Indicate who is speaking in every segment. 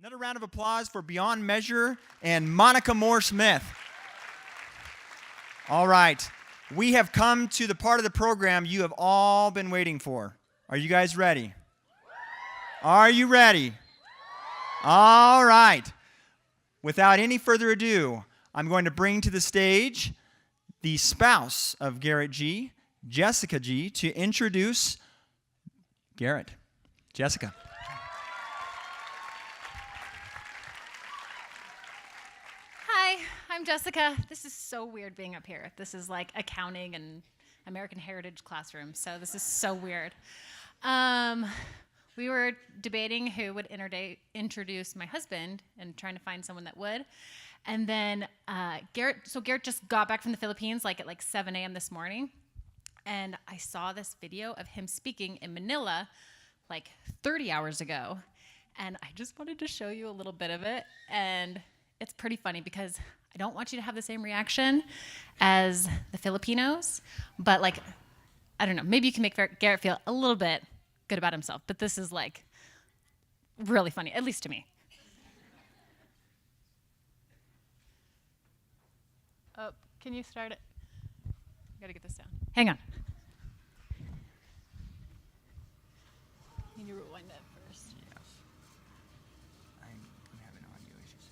Speaker 1: Another round of applause for Beyond Measure and Monica Moore-Smith. All right. We have come to the part of the program you have all been waiting for. Are you guys ready? Are you ready? All right. Without any further ado, I'm going to bring to the stage the spouse of Garrett G., Jessica G., to introduce Garrett. Jessica.
Speaker 2: Hi, I'm Jessica. This is so weird being up here. This is like accounting and American Heritage classroom, so this is so weird. We were debating who would introduce my husband and trying to find someone that would. And then Garrett just got back from the Philippines at 7 a.m. this morning. And I saw this video of him speaking in Manila 30 hours ago. And I just wanted to show you a little bit of it. And it's pretty funny because I don't want you to have the same reaction as the Filipinos. But I don't know, maybe you can make Garrett feel a little bit good about himself. But this is really funny, at least to me. Oh, can you start it? I gotta get this down. Hang on. Can you rewind that first?
Speaker 1: Yes. I'm having audio issues.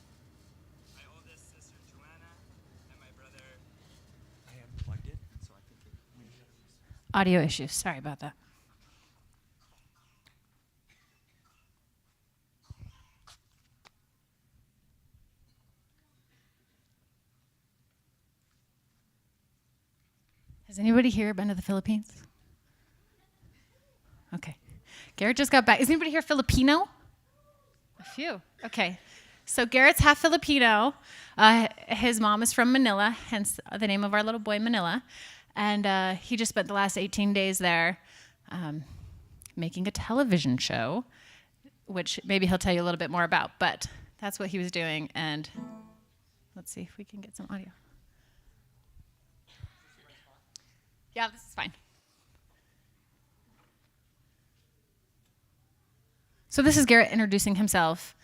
Speaker 3: My oldest sister Joanna and my brother.
Speaker 1: I have plugged it, so I think it.
Speaker 2: Audio issues. Sorry about that. Has anybody here been to the Philippines? Okay. Garrett just got back. Is anybody here Filipino? A few. Okay. So Garrett's half Filipino. His mom is from Manila, hence the name of our little boy, Manila. And he just spent the last 18 days there making a television show, which maybe he'll tell you a little bit more about. But that's what he was doing. And let's see if we can get some audio. Yeah, this is fine. So this is Garrett introducing himself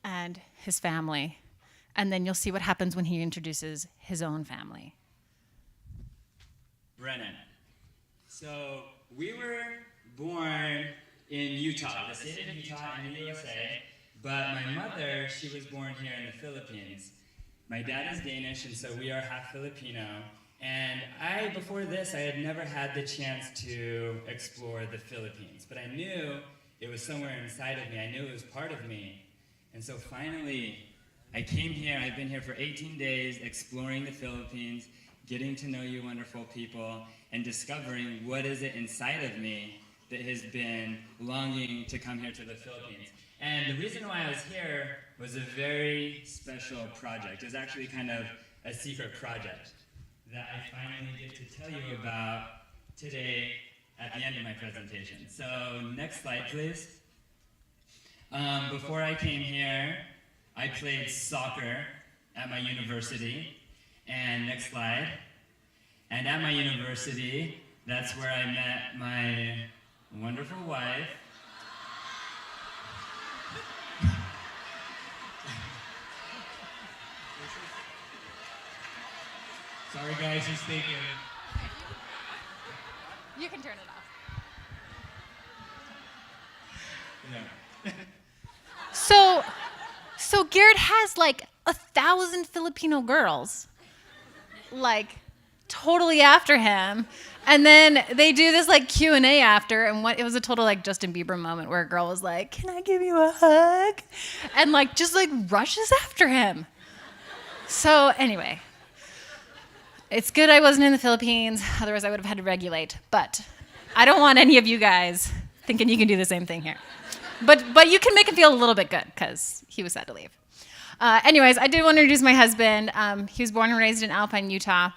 Speaker 2: and his family, and then you'll see what happens when he introduces his own family.
Speaker 3: Brennan. So we were born in Utah, the state of Utah in the USA, but my mother, she was born here in the Philippines. My dad is Danish, and so we are half Filipino. And before this, I had never had the chance to explore the Philippines, but I knew it was somewhere inside of me. I knew it was part of me. And so finally, I came here. I've been here for 18 days, exploring the Philippines, getting to know you wonderful people, and discovering what is it inside of me that has been longing to come here to the Philippines. And the reason why I was here was a very special project. It was actually kind of a secret project that I finally get to tell you about today at the end of my presentation. So next slide, please. Before I came here, I played soccer at my university. And next slide. And at my university, that's where I met my wonderful wife. Sorry guys, he's thinking.
Speaker 2: You can turn it off.
Speaker 3: Yeah.
Speaker 2: So Garrett has 1,000 Filipino girls, totally after him, and then they do this Q&A after, and it was a total Justin Bieber moment where a girl was like, "Can I give you a hug?" and just rushes after him. So anyway. It's good I wasn't in the Philippines, otherwise I would have had to regulate. But I don't want any of you guys thinking you can do the same thing here. But you can make him feel a little bit good, because he was sad to leave. Anyways, I did want to introduce my husband. He was born and raised in Alpine, Utah.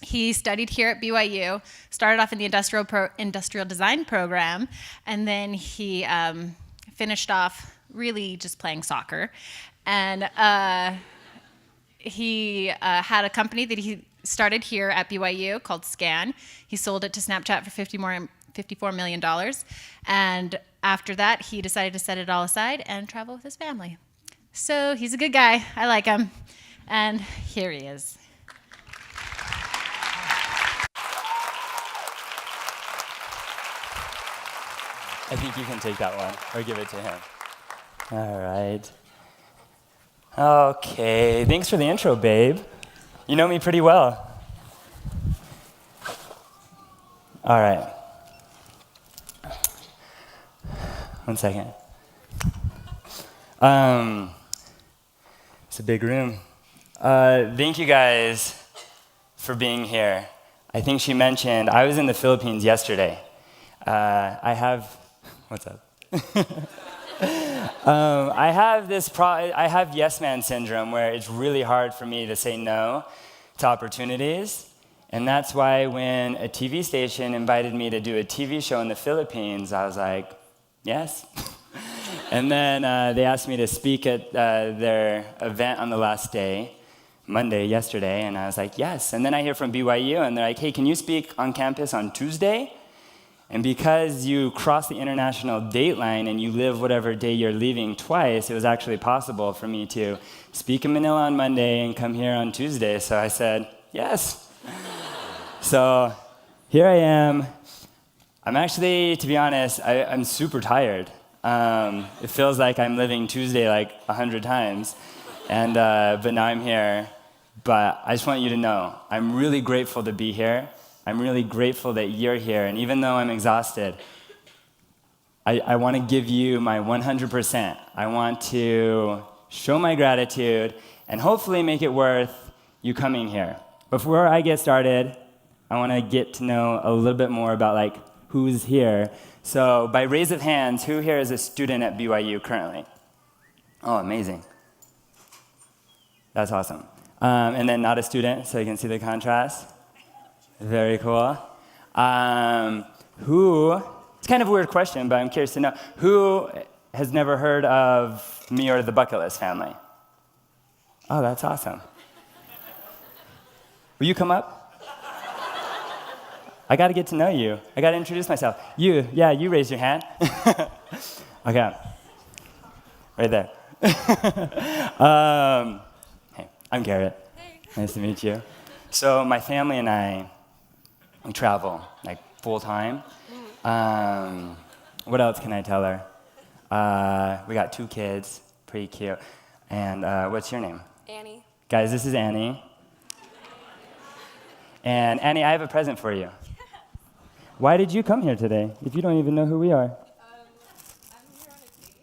Speaker 2: He studied here at BYU, started off in the industrial design program, and then he finished off really just playing soccer. And he had a company that he started here at BYU called Scan. He sold it to Snapchat for $54 million. And after that, he decided to set it all aside and travel with his family. So he's a good guy. I like him. And here he is.
Speaker 3: I think you can take that one or give it to him. All right. Okay, thanks for the intro, babe. You know me pretty well. All right. One second. It's a big room. Thank you guys for being here. I think she mentioned I was in the Philippines yesterday. What's up? I have yes man syndrome where it's really hard for me to say no to opportunities. And that's why when a TV station invited me to do a TV show in the Philippines, I was like, yes. And then they asked me to speak at their event on the last day, Monday, yesterday, and I was like, yes. And then I hear from BYU, and they're like, hey, can you speak on campus on Tuesday? And because you cross the international date line and you live whatever day you're leaving twice, it was actually possible for me to speak in Manila on Monday and come here on Tuesday. So I said, yes. So here I am. I'm actually, to be honest, I'm super tired. It feels like I'm living Tuesday like 100 times. But now I'm here. But I just want you to know, I'm really grateful to be here. I'm really grateful that you're here. And even though I'm exhausted, I want to give you my 100%. I want to show my gratitude and hopefully make it worth you coming here. Before I get started, I want to get to know a little bit more about like who's here. So by raise of hands, who here is a student at BYU currently? Oh, amazing. That's awesome. And then not a student, so you can see the contrast. Very cool. It's kind of a weird question, but I'm curious to know, who has never heard of me or the Bucket List family? Oh, that's awesome. Will you come up? I got to get to know you. I got to introduce myself. You raise your hand. Okay. Right there. Hey, I'm Garrett. Hey. Nice to meet you. So my family and I, we travel, like, full-time. What else can I tell her? We got 2 kids, pretty cute. And what's your name?
Speaker 4: Annie.
Speaker 3: Guys, this is Annie. And Annie, I have a present for you. Why did you come here today, if you don't even know who we are?
Speaker 4: I'm here on a date.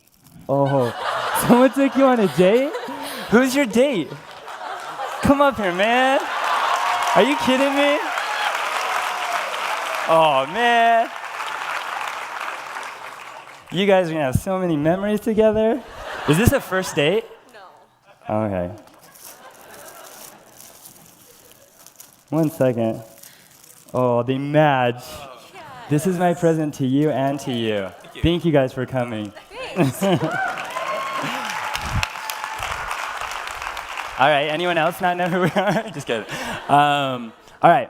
Speaker 3: Oh, someone took you on a date? Who's your date? Come up here, man. Are you kidding me? Oh, man. You guys are going to have so many memories together. Is this a first date?
Speaker 4: No.
Speaker 3: Okay. One second. Oh, they match.
Speaker 4: Yes.
Speaker 3: This is my present to you and to you. Thank you guys for coming.
Speaker 4: Thanks.
Speaker 3: All right, anyone else not know who we are? Just kidding. All right,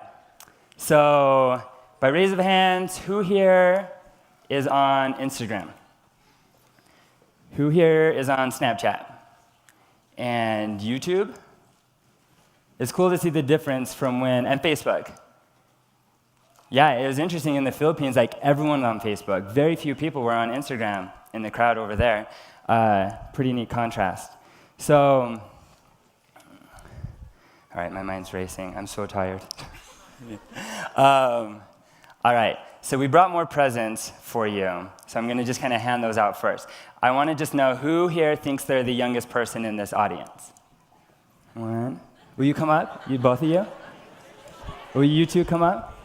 Speaker 3: so by raise of hands, who here is on Instagram? Who here is on Snapchat? And YouTube? It's cool to see the difference from and Facebook. Yeah, it was interesting in the Philippines, like everyone on Facebook. Very few people were on Instagram in the crowd over there. Pretty neat contrast. So, all right, my mind's racing. I'm so tired. All right, so we brought more presents for you. So I'm going to just kind of hand those out first. I want to just know who here thinks they're the youngest person in this audience. One. Will you come up? Both of you? Will you 2 come up?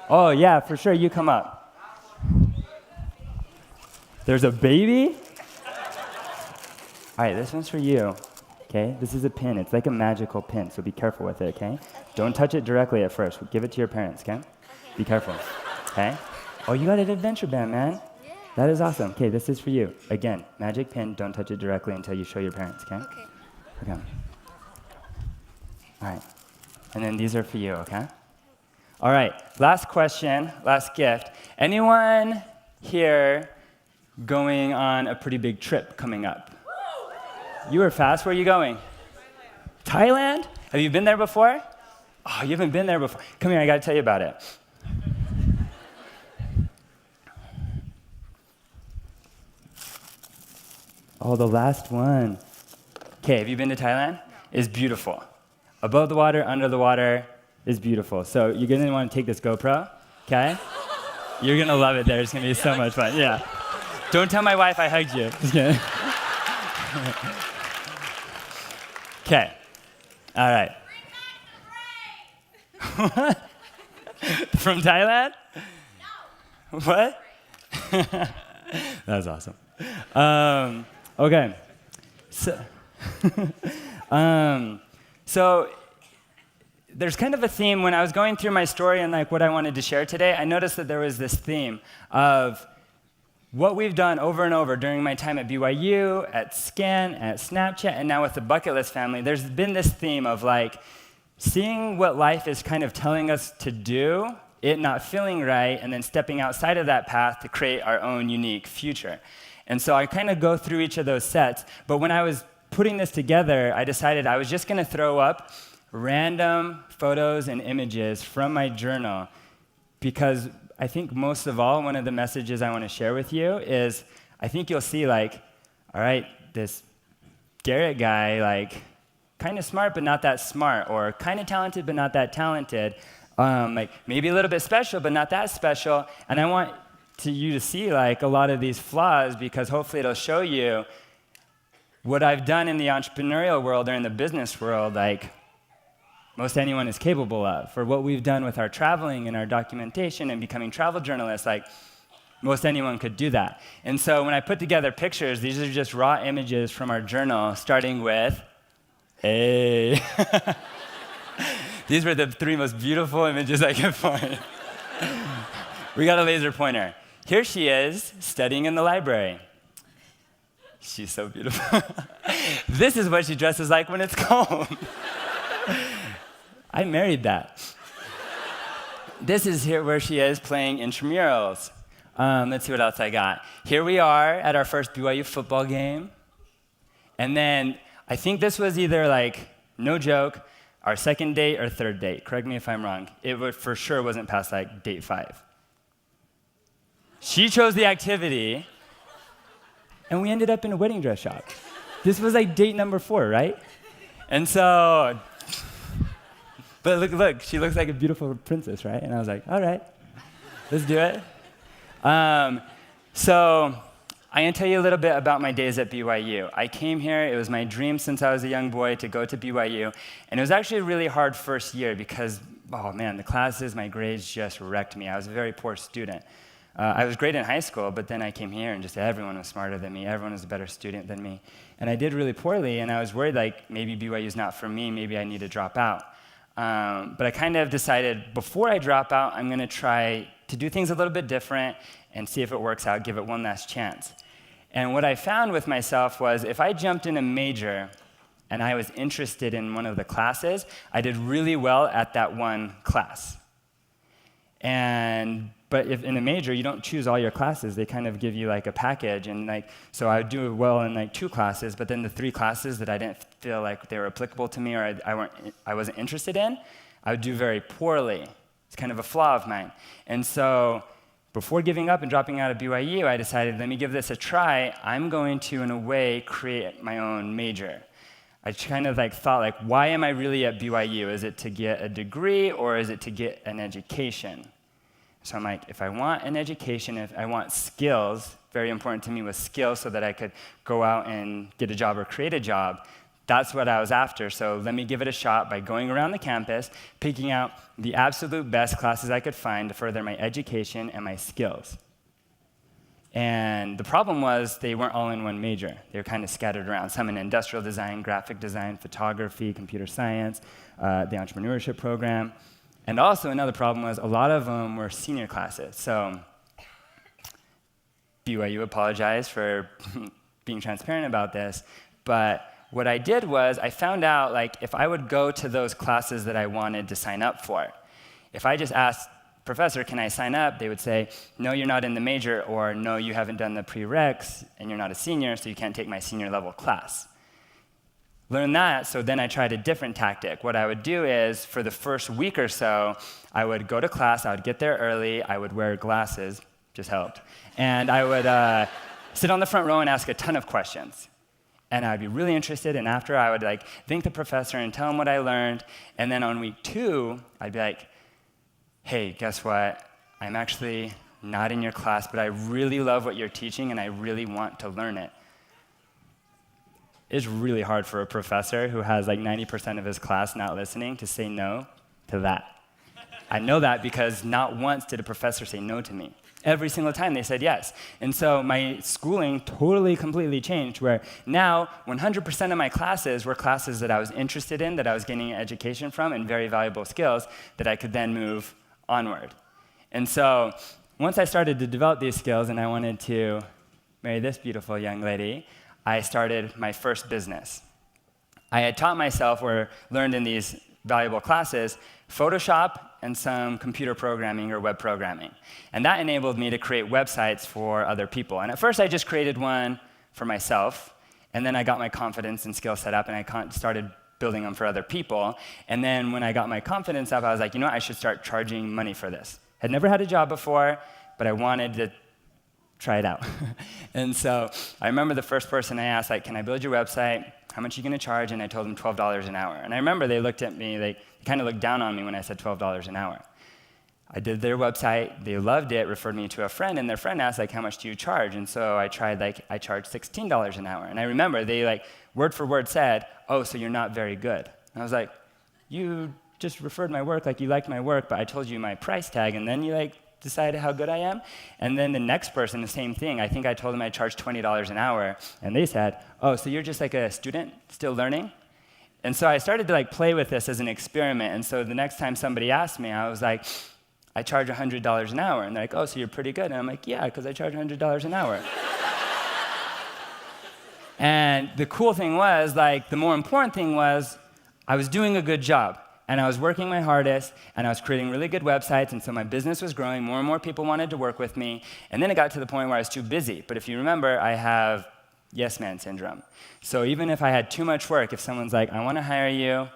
Speaker 3: Oh, yeah, for sure, you come up. There's a baby? All right, this one's for you, okay? This is a pin. It's like a magical pin, so be careful with it, okay? Don't touch it directly at first. Give it to your parents, okay? Be careful, okay? Oh, you got an adventure band, man.
Speaker 4: Yeah.
Speaker 3: That is awesome. Okay, this is for you. Again, magic pin, don't touch it directly until you show your parents, okay?
Speaker 4: Okay.
Speaker 3: Okay. All right, and then these are for you, okay? All right, last question, last gift. Anyone here going on a pretty big trip coming up. You were fast. Where are you going? Thailand? Have you been there before? Oh, you haven't been there before. Come here, I got to tell you about it. Oh, the last one. Okay, have you been to Thailand? No. It's beautiful. Above the water, under the water is beautiful. So you're going to want to take this GoPro, okay? You're going to love it there. It's going to be so much fun. Yeah. Don't tell my wife I hugged you. Just kidding. Okay. All right. What? From Thailand? No. What? That was awesome. Okay. So there's kind of a theme. When I was going through my story and like what I wanted to share today, I noticed that there was this theme of what we've done over and over during my time at BYU, at Scan, at Snapchat, and now with the Bucket List family. There's been this theme of like seeing what life is kind of telling us to do, it not feeling right, and then stepping outside of that path to create our own unique future. And so I kind of go through each of those sets, but when I was putting this together, I decided I was just going to throw up random photos and images from my journal, because I think most of all, one of the messages I want to share with you is I think you'll see like, all right, this Garrett guy, like kind of smart but not that smart, or kind of talented but not that talented, like maybe a little bit special but not that special. And I want you to see like a lot of these flaws, because hopefully it'll show you what I've done in the entrepreneurial world or in the business world, like most anyone is capable of, or what we've done with our traveling and our documentation and becoming travel journalists, like most anyone could do that. And so when I put together pictures, these are just raw images from our journal, starting with, hey. These were the 3 most beautiful images I could find. We got a laser pointer. Here she is, studying in the library. She's so beautiful. This is what she dresses like when it's cold. I married that. This is here where she is playing intramurals. Let's see what else I got. Here we are at our first BYU football game. And then I think this was either like, no joke, our second date or third date. Correct me if I'm wrong. It for sure wasn't past like date 5. She chose the activity, and we ended up in a wedding dress shop. This was like date number 4, right? And so, but look, she looks like a beautiful princess, right? And I was like, all right, let's do it. So I'm going to tell you a little bit about my days at BYU. I came here, it was my dream since I was a young boy to go to BYU, and it was actually a really hard first year because, oh man, the classes, my grades just wrecked me. I was a very poor student. I was great in high school, but then I came here and just everyone was smarter than me, everyone was a better student than me. And I did really poorly, and I was worried like maybe BYU's not for me, maybe I need to drop out. But I kind of decided before I drop out, I'm going to try to do things a little bit different and see if it works out, give it one last chance. And what I found with myself was if I jumped in a major and I was interested in one of the classes, I did really well at that one class. But if in a major, you don't choose all your classes. They kind of give you like a package. And like, so I would do well in like 2 classes, but then the 3 classes that I didn't feel like they were applicable to me or I wasn't interested in, I would do very poorly. It's kind of a flaw of mine. And so before giving up and dropping out of BYU, I decided, let me give this a try. I'm going to, in a way, create my own major. I kind of like thought, like, why am I really at BYU? Is it to get a degree or is it to get an education? So I'm like, if I want an education, if I want skills, very important to me was skills so that I could go out and get a job or create a job, that's what I was after. So let me give it a shot by going around the campus, picking out the absolute best classes I could find to further my education and my skills. And the problem was they weren't all in one major. They were kind of scattered around, some in industrial design, graphic design, photography, computer science, the entrepreneurship program. And also another problem was a lot of them were senior classes. So BYU apologized for being transparent about this, but what I did was I found out like if I would go to those classes that I wanted to sign up for, if I just asked professor, can I sign up? They would say, no, you're not in the major, or no, you haven't done the prereqs, and you're not a senior, so you can't take my senior level class. Learn that, so then I tried a different tactic. What I would do is, for the first week or so, I would go to class, I would get there early, I would wear glasses, just helped, and I would sit on the front row and ask a ton of questions. And I'd be really interested, and after I would thank the professor and tell him what I learned, and then on week 2, I'd be like, hey, guess what? I'm actually not in your class, but I really love what you're teaching, and I really want to learn it. It's really hard for a professor who has 90% of his class not listening to say no to that. I know that because not once did a professor say no to me. Every single time they said yes. And so my schooling totally, completely changed, where now 100% of my classes were classes that I was interested in, that I was gaining education from, and very valuable skills that I could then move onward. And so once I started to develop these skills and I wanted to marry this beautiful young lady, I started my first business. I had taught myself, or learned in these valuable classes, Photoshop and some computer programming or web programming. And that enabled me to create websites for other people. And at first I just created one for myself, and then I got my confidence and skill set up, and I started building them for other people. And then when I got my confidence up, I was like, you know what, I should start charging money for this. Had never had a job before, but I wanted to try it out. And so I remember the first person I asked, can I build your website? How much are you going to charge? And I told them $12 an hour. And I remember they looked at me, they kind of looked down on me when I said $12 an hour. I did their website, they loved it, referred me to a friend, and their friend asked, how much do you charge? And so I tried, I charged $16 an hour. And I remember they, word for word said, oh, so you're not very good. And I was like, you just referred my work, you liked my work, but I told you my price tag, and then you, decided how good I am. And then the next person, the same thing. I think I told them I charged $20 an hour, and they said, oh, so you're just a student still learning? And so I started to play with this as an experiment. And so the next time somebody asked me, I was like, I charge $100 an hour. And they're like, oh, so you're pretty good. And I'm like, yeah, because I charge $100 an hour. And the cool thing was, the more important thing was, I was doing a good job. And I was working my hardest, and I was creating really good websites, and so my business was growing. More and more people wanted to work with me. And then it got to the point where I was too busy. But if you remember, I have yes man syndrome. So even if I had too much work, if someone's like, I want to hire you,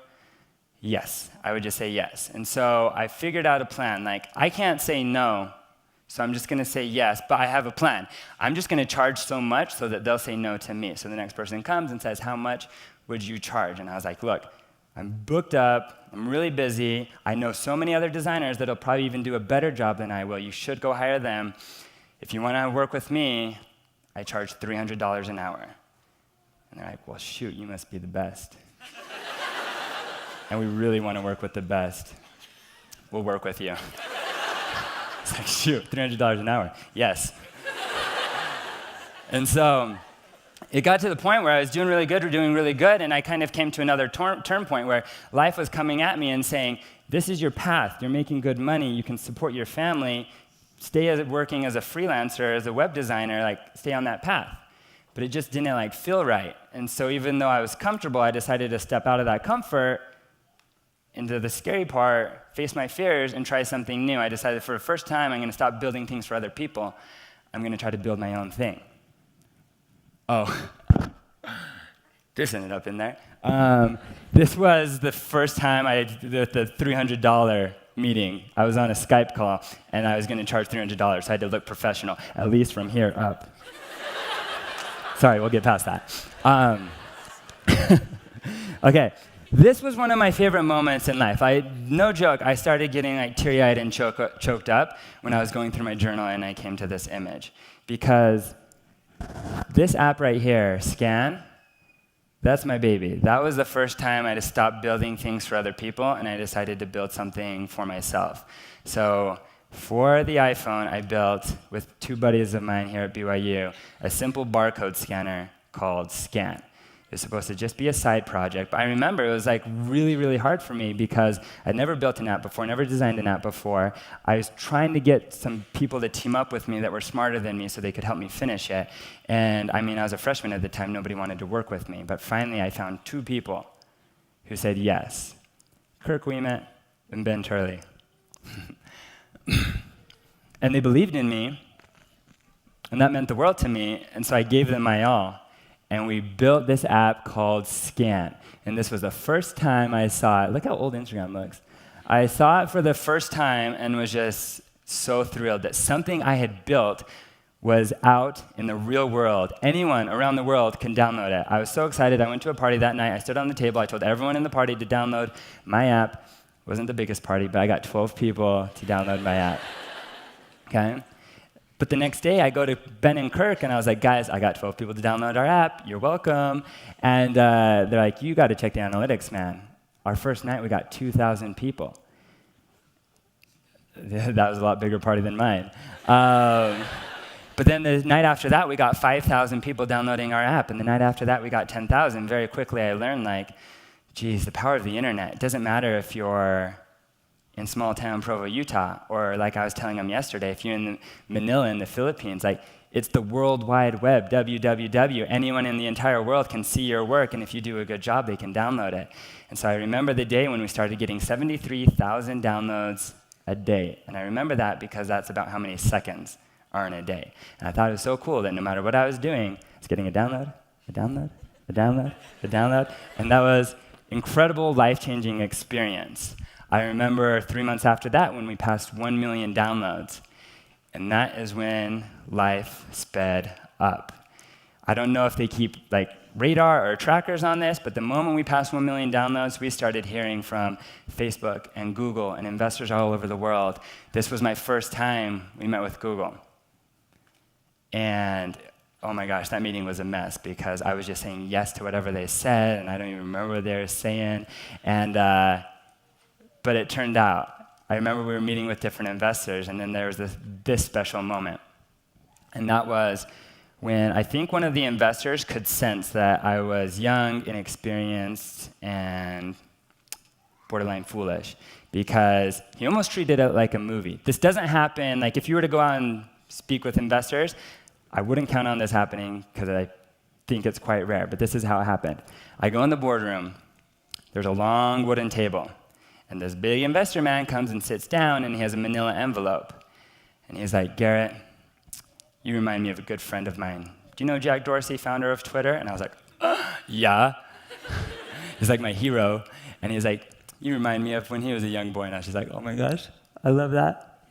Speaker 3: yes, I would just say yes. And so I figured out a plan. I can't say no, so I'm just going to say yes, but I have a plan. I'm just going to charge so much so that they'll say no to me. So the next person comes and says, how much would you charge? And I was like, look, I'm booked up, I'm really busy, I know so many other designers that'll probably even do a better job than I will. You should go hire them. If you want to work with me, I charge $300 an hour. And they're like, well, shoot, you must be the best. And we really want to work with the best. We'll work with you. It's like, shoot, $300 an hour. Yes. And so it got to the point where I was doing really good, and I kind of came to another turn point where life was coming at me and saying, this is your path, you're making good money, you can support your family, stay working as a freelancer, as a web designer, stay on that path. But it just didn't feel right. And so even though I was comfortable, I decided to step out of that comfort into the scary part, face my fears, and try something new. I decided for the first time, I'm going to stop building things for other people. I'm going to try to build my own thing. Oh, this ended up in there. This was the first time I did the $300 meeting. I was on a Skype call, and I was going to charge $300, so I had to look professional, at least from here up. Sorry, we'll get past that. Okay, this was one of my favorite moments in life. No joke, I started getting teary-eyed and choked up when I was going through my journal, and I came to this image. Because this app right here, Scan, that's my baby. That was the first time I just stopped building things for other people, and I decided to build something for myself. So for the iPhone, I built, with two buddies of mine here at BYU, a simple barcode scanner called Scan. It was supposed to just be a side project, but I remember it was really hard for me because I'd never built an app before, never designed an app before. I was trying to get some people to team up with me that were smarter than me so they could help me finish it. And I was a freshman at the time, nobody wanted to work with me, but finally I found two people who said yes. Kirk and Ben Turley. And they believed in me, and that meant the world to me, and so I gave them my all. And we built this app called Scan. And this was the first time I saw it. Look how old Instagram looks. I saw it for the first time and was just so thrilled that something I had built was out in the real world. Anyone around the world can download it. I was so excited. I went to a party that night. I stood on the table. I told everyone in the party to download my app. It wasn't the biggest party, but I got 12 people to download my app. Okay? But the next day, I go to Ben and Kirk, and I was like, guys, I got 12 people to download our app. You're welcome. And they're like, you got to check the analytics, man. Our first night, we got 2,000 people. That was a lot bigger party than mine. But then the night after that, we got 5,000 people downloading our app. And the night after that, we got 10,000. Very quickly, I learned, geez, the power of the internet. It doesn't matter if you're in small town Provo, Utah, or like I was telling them yesterday, if you're in Manila in the Philippines, it's the World Wide Web, www. Anyone in the entire world can see your work, and if you do a good job, they can download it. And so I remember the day when we started getting 73,000 downloads a day. And I remember that because that's about how many seconds are in a day. And I thought it was so cool that no matter what I was doing, I was getting a download, a download, a download, a download. And that was incredible, life-changing experience. I remember 3 months after that when we passed 1 million downloads. And that is when life sped up. I don't know if they keep radar or trackers on this, but the moment we passed 1 million downloads, we started hearing from Facebook and Google and investors all over the world. This was my first time we met with Google. And oh my gosh, that meeting was a mess because I was just saying yes to whatever they said, and I don't even remember what they were saying. And but it turned out, I remember we were meeting with different investors, and then there was this special moment. And that was when I think one of the investors could sense that I was young, inexperienced, and borderline foolish, because he almost treated it like a movie. This doesn't happen, if you were to go out and speak with investors, I wouldn't count on this happening because I think it's quite rare, but this is how it happened. I go in the boardroom, there's a long wooden table, and this big investor man comes and sits down, and he has a manila envelope. And he's like, Garrett, you remind me of a good friend of mine. Do you know Jack Dorsey, founder of Twitter? And I was like, yeah. He's like my hero. And he's like, you remind me of when he was a young boy. And I was just like, oh my gosh, I love that.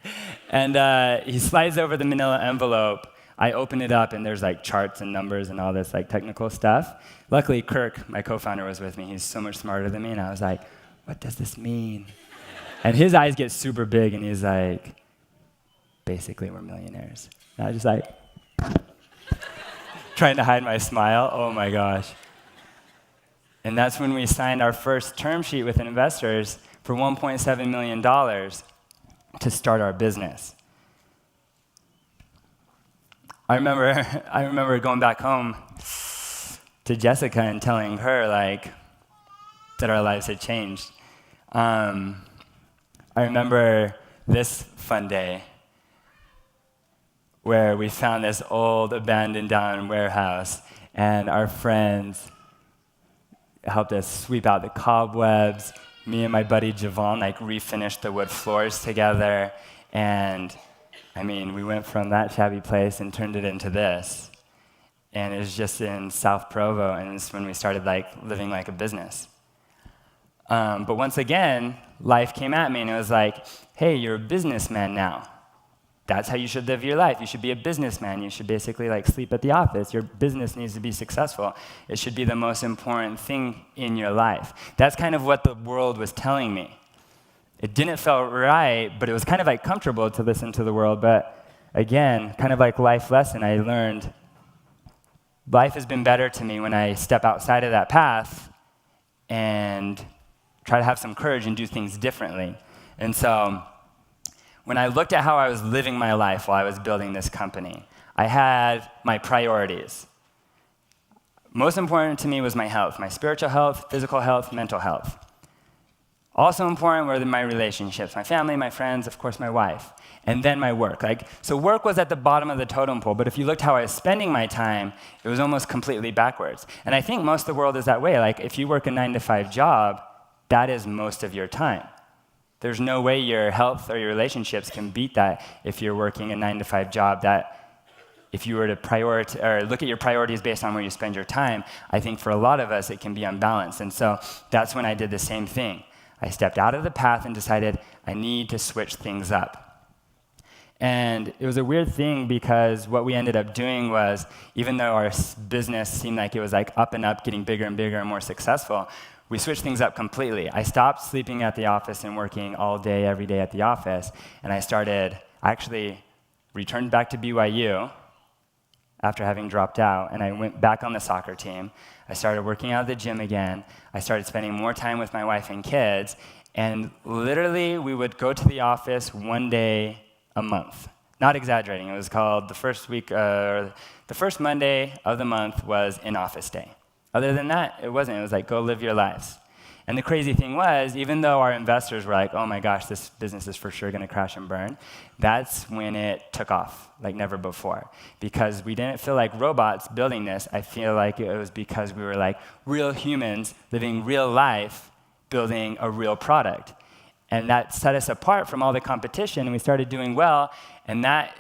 Speaker 3: And he slides over the manila envelope. I open it up, and there's charts and numbers and all this technical stuff. Luckily, Kirk, my co-founder, was with me. He's so much smarter than me. And I was like, what does this mean? And his eyes get super big, and he's like, basically, we're millionaires. And I was just trying to hide my smile. Oh my gosh. And that's when we signed our first term sheet with investors for $1.7 million to start our business. I remember going back home to Jessica and telling her that our lives had changed. I remember this fun day where we found this old abandoned down warehouse, and our friends helped us sweep out the cobwebs. Me and my buddy Javon refinished the wood floors together, and we went from that shabby place and turned it into this. And it was just in South Provo, and it's when we started living like a business. But once again, life came at me, and it was hey, you're a businessman now. That's how you should live your life. You should be a businessman. You should basically sleep at the office. Your business needs to be successful. It should be the most important thing in your life. That's kind of what the world was telling me. It didn't feel right, but it was kind of comfortable to listen to the world. But again, kind of life lesson, I learned life has been better to me when I step outside of that path and try to have some courage and do things differently. And so when I looked at how I was living my life while I was building this company, I had my priorities. Most important to me was my health, my spiritual health, physical health, mental health. Also important were my relationships, my family, my friends, of course, my wife, and then my work. So work was at the bottom of the totem pole, but if you looked how I was spending my time, it was almost completely backwards. And I think most of the world is that way. If you work a 9-to-5 job, that is most of your time. There's no way your health or your relationships can beat that if you're working a 9-to-5 job. That if you were to prioritize or look at your priorities based on where you spend your time, I think for a lot of us it can be unbalanced. And so that's when I did the same thing. I stepped out of the path and decided I need to switch things up. And it was a weird thing because what we ended up doing was, even though our business seemed like it was like up and up, getting bigger and bigger and more successful, we switched things up completely. I stopped sleeping at the office and working all day, every day at the office, and I actually returned back to BYU after having dropped out, and I went back on the soccer team. I started working out at the gym again. I started spending more time with my wife and kids, and literally we would go to the office one day a month. Not exaggerating. It was called the first Monday of the month was in-office day. Other than that, it wasn't. It was like, go live your lives. And the crazy thing was, even though our investors were like, oh my gosh, this business is for sure going to crash and burn, that's when it took off like never before. Because we didn't feel like robots building this. I feel like it was because we were like real humans living real life, building a real product. And that set us apart from all the competition, and we started doing well. And this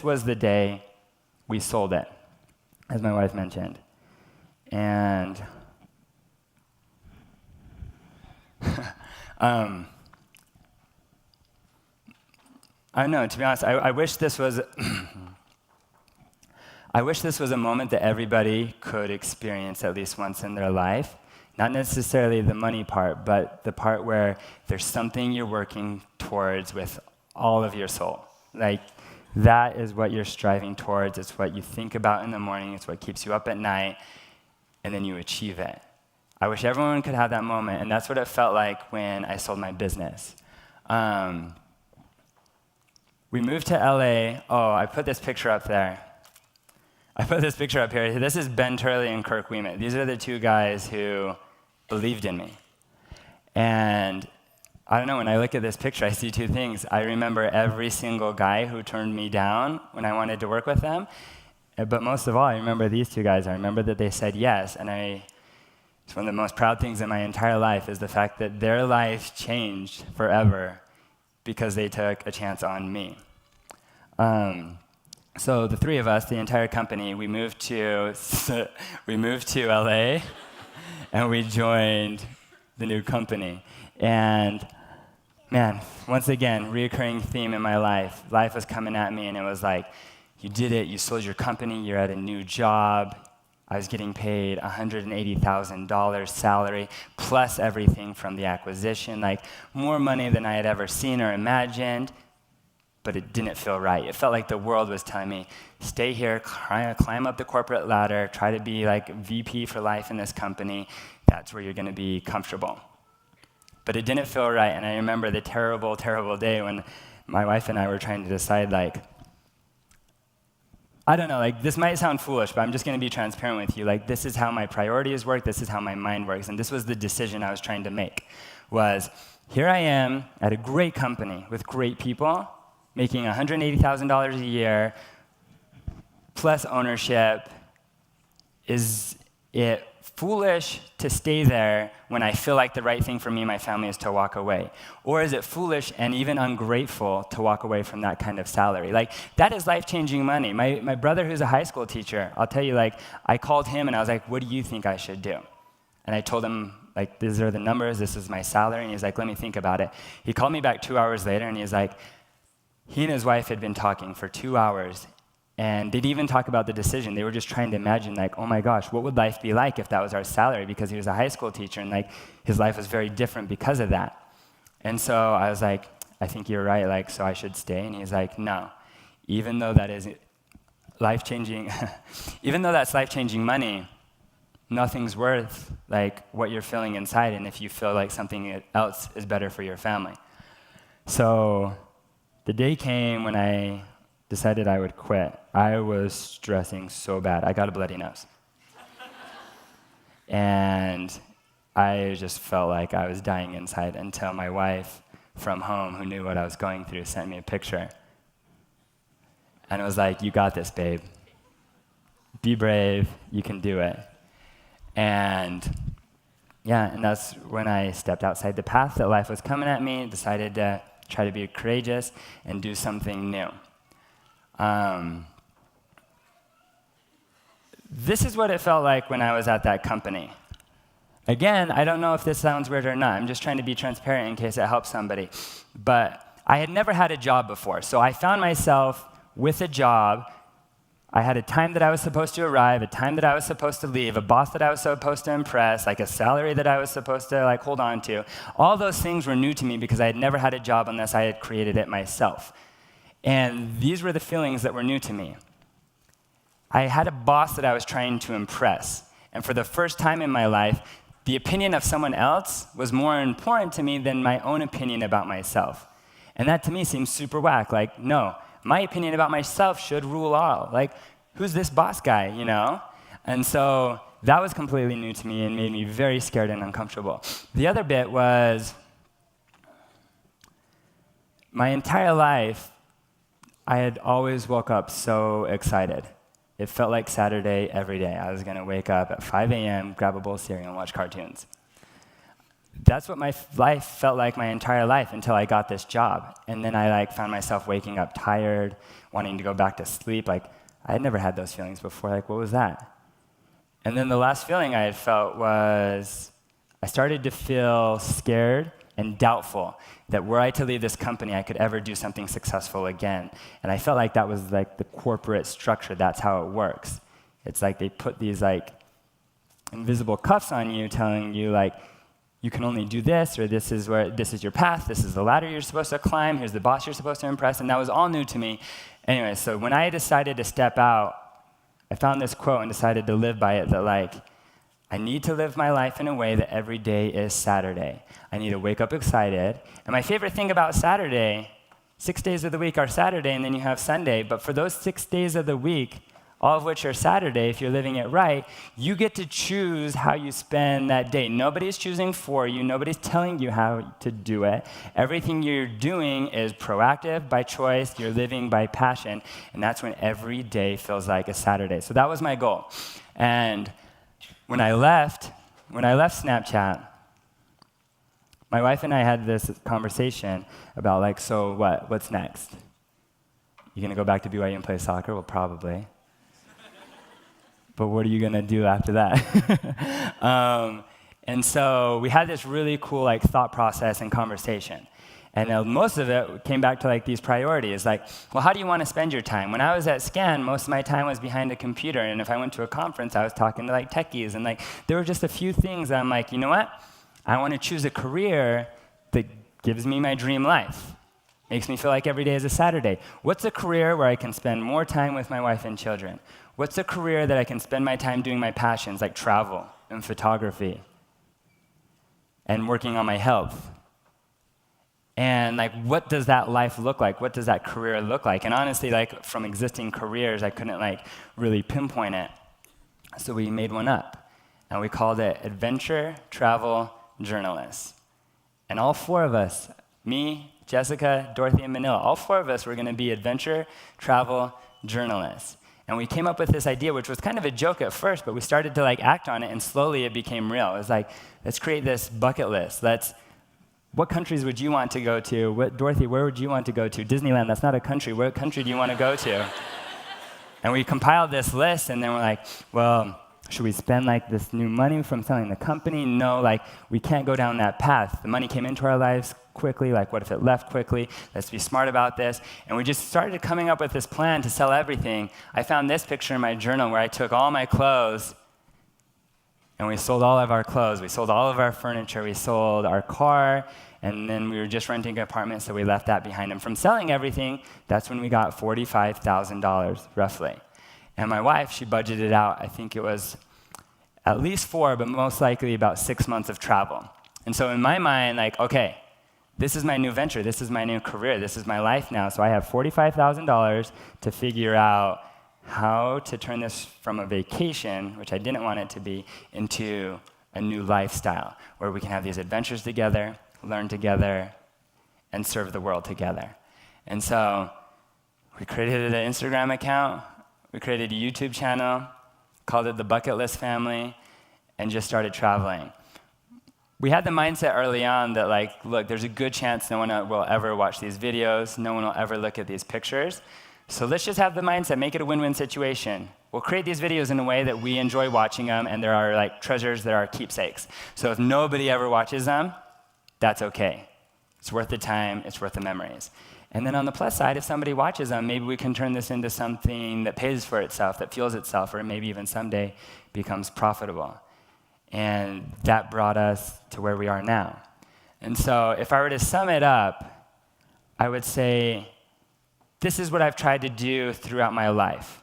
Speaker 3: was the day we sold it, as my wife mentioned. And I don't know, to be honest, I wish this was I wish this was a moment that everybody could experience at least once in their life. Not necessarily the money part, but the part where there's something you're working towards with all of your soul. Like, that is what you're striving towards. It's what you think about in the morning. It's what keeps you up at night, and then you achieve it. I wish everyone could have that moment, and that's what it felt like when I sold my business. We moved to LA. Oh, I put this picture up there. I put this picture up here. This is Ben Turley and Kirk. These are the two guys who believed in me. And I don't know, when I look at this picture, I see two things. I remember every single guy who turned me down when I wanted to work with them. But most of all, I remember these two guys. I remember that they said yes. And it's one of the most proud things in my entire life is the fact that their life changed forever because they took a chance on me. So the three of us, the entire company, we moved to LA, and we joined the new company. And man, once again, reoccurring theme in my life. Life was coming at me, and it was like, you did it, you sold your company, you're at a new job. I was getting paid $180,000 salary, plus everything from the acquisition, like more money than I had ever seen or imagined. But it didn't feel right. It felt like the world was telling me, stay here, climb up the corporate ladder, try to be like VP for life in this company. That's where you're going to be comfortable. But it didn't feel right, and I remember the terrible, terrible day when my wife and I were trying to decide, like, I don't know, like, this might sound foolish, but I'm just going to be transparent with you. Like, this is how my priorities work, this is how my mind works, and this was the decision I was trying to make, was here I am at a great company with great people, making $180,000 a year, plus ownership. Is it foolish to stay there when I feel like the right thing for me and my family is to walk away? Or is it foolish and even ungrateful to walk away from that kind of salary? Like, that is life-changing money. My brother, who's a high school teacher, I'll tell you, like, I called him and I was like, what do you think I should do? And I told him, like, these are the numbers, this is my salary, and he's like, let me think about it. He called me back 2 hours later, and he's like, he and his wife had been talking for 2 hours, and they didn't even talk about the decision. They were just trying to imagine, like, oh my gosh, what would life be like if that was our salary? Because he was a high school teacher, and like his life was very different because of that. And so I was like, I think you're right, like, so I should stay. And he's like, no, even though that is life-changing, even though that's life-changing money, nothing's worth like what you're feeling inside, and if you feel like something else is better for your family. So the day came when I decided I would quit. I was stressing so bad. I got a bloody nose. And I just felt like I was dying inside until my wife from home, who knew what I was going through, sent me a picture. And it was like, you got this, babe. Be brave, you can do it. And Yeah, and that's when I stepped outside the path that life was coming at me, decided to try to be courageous and do something new. This is what it felt like when I was at that company. Again, I don't know if this sounds weird or not. I'm just trying to be transparent in case it helps somebody. But I had never had a job before, so I found myself with a job. I had a time that I was supposed to arrive, a time that I was supposed to leave, a boss that I was supposed to impress, like a salary that I was supposed to like hold on to. All those things were new to me because I had never had a job unless I had created it myself. And these were the feelings that were new to me. I had a boss that I was trying to impress. And for the first time in my life, the opinion of someone else was more important to me than my own opinion about myself. And that to me seems super whack. Like, no, my opinion about myself should rule all. Like, who's this boss guy, you know? And so that was completely new to me and made me very scared and uncomfortable. The other bit was my entire life, I had always woke up so excited. It felt like Saturday every day. I was going to wake up at 5 a.m., grab a bowl of cereal, and watch cartoons. That's what my life felt like my entire life until I got this job. And then I found myself waking up tired, wanting to go back to sleep. I had never had those feelings before. What was that? And then the last feeling I had felt was I started to feel scared and doubtful that were I to leave this company, I could ever do something successful again. And I felt like that was the corporate structure. That's how it works. It's like they put these invisible cuffs on you, telling you you can only do this, or this is your path, this is the ladder you're supposed to climb, here's the boss you're supposed to impress, and that was all new to me. Anyway, so when I decided to step out, I found this quote and decided to live by it that I need to live my life in a way that every day is Saturday. I need to wake up excited. And my favorite thing about Saturday, 6 days of the week are Saturday, and then you have Sunday. But for those 6 days of the week, all of which are Saturday, if you're living it right, you get to choose how you spend that day. Nobody's choosing for you. Nobody's telling you how to do it. Everything you're doing is proactive by choice. You're living by passion. And that's when every day feels like a Saturday. So that was my goal. And when I left Snapchat, my wife and I had this conversation about so what's next? You gonna go back to BYU and play soccer? Well, probably. But what are you gonna do after that? And so we had this really cool thought process and conversation. And most of it came back to these priorities. Well, how do you want to spend your time? When I was at Scan, most of my time was behind a computer. And if I went to a conference, I was talking to techies. And there were just a few things that I'm you know what? I want to choose a career that gives me my dream life. Makes me feel like every day is a Saturday. What's a career where I can spend more time with my wife and children? What's a career that I can spend my time doing my passions, like travel and photography and working on my health? And what does that life look like? What does that career look like? And honestly, from existing careers, I couldn't really pinpoint it. So we made one up, and we called it Adventure Travel Journalist. And all four of us, me, Jessica, Dorothy, and Manila, all four of us were going to be adventure travel journalists. And we came up with this idea, which was kind of a joke at first, but we started to act on it, and slowly it became real. It was let's create this bucket list. What countries would you want to go to? Dorothy, where would you want to go to? Disneyland, that's not a country. What country do you want to go to? And we compiled this list, and then we're well, should we spend this new money from selling the company? No, we can't go down that path. The money came into our lives quickly. What if it left quickly? Let's be smart about this. And we just started coming up with this plan to sell everything. I found this picture in my journal where I took all my clothes, and we sold all of our clothes. We sold all of our furniture. We sold our car. And then we were just renting an apartment, so we left that behind. And from selling everything, that's when we got $45,000, roughly. And my wife, she budgeted out, I think it was at least 4, but most likely about 6 months of travel. And so in my mind, okay, this is my new venture. This is my new career. This is my life now. So I have $45,000 to figure out how to turn this from a vacation, which I didn't want it to be, into a new lifestyle where we can have these adventures together, learn together, and serve the world together. And so we created an Instagram account, we created a YouTube channel, called it the Bucket List Family, and just started traveling. we had the mindset early on that, like, look, there's a good chance no one will ever watch these videos, no one will ever look at these pictures. So let's just have the mindset, make it a win-win situation. We'll create these videos in a way that we enjoy watching them, and there are like treasures, there are keepsakes. So if nobody ever watches them, that's okay. It's worth the time, it's worth the memories. And then on the plus side, if somebody watches them, maybe we can turn this into something that pays for itself, that fuels itself, or maybe even someday becomes profitable. And that brought us to where we are now. And so if I were to sum it up, I would say this is what I've tried to do throughout my life,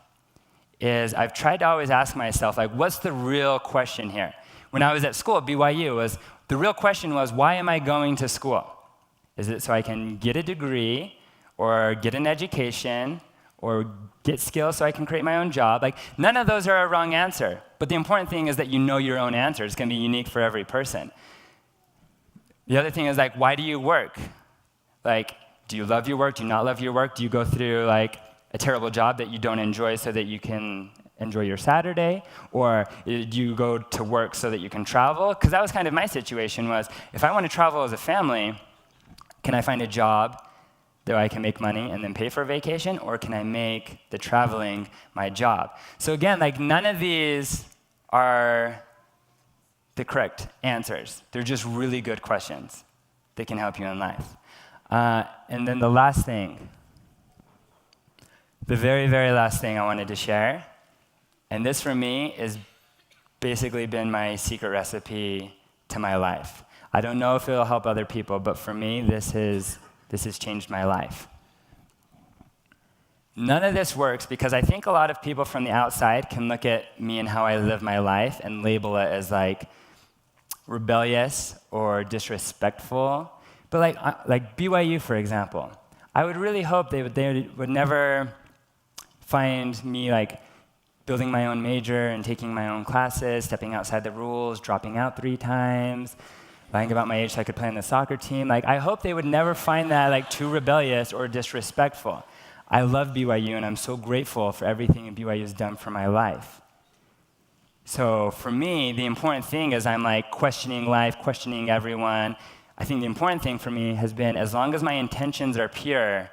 Speaker 3: is I've tried to always ask myself, like, what's the real question here? When I was at school at BYU, the real question was, why am I going to school? Is it so I can get a degree, or get an education, or get skills so I can create my own job? Like, none of those are a wrong answer. But the important thing is that you know your own answer. It's going to be unique for every person. The other thing is, like, why do you work? Like, do you love your work? Do you not love your work? Do you go through, like, a terrible job that you don't enjoy so that you can enjoy your Saturday? Or do you go to work so that you can travel? Because that was kind of my situation was, if I want to travel as a family, can I find a job that I can make money and then pay for a vacation, or can I make the traveling my job? So again, like, none of these are the correct answers. They're just really good questions that can help you in life. And then the last thing, the very, very last thing I wanted to share, and this for me has basically been my secret recipe to my life. I don't know if it'll help other people, but for me, this has changed my life. None of this works because I think a lot of people from the outside can look at me and how I live my life and label it as, like, rebellious or disrespectful. But like BYU, for example, I would really hope they would never find me, like, building my own major and taking my own classes, stepping outside the rules, dropping out 3 times, lying about my age so I could play on the soccer team. Like, I hope they would never find that, like, too rebellious or disrespectful. I love BYU, and I'm so grateful for everything BYU has done for my life. So for me, the important thing is I'm, like, questioning life, questioning everyone. I think the important thing for me has been, as long as my intentions are pure,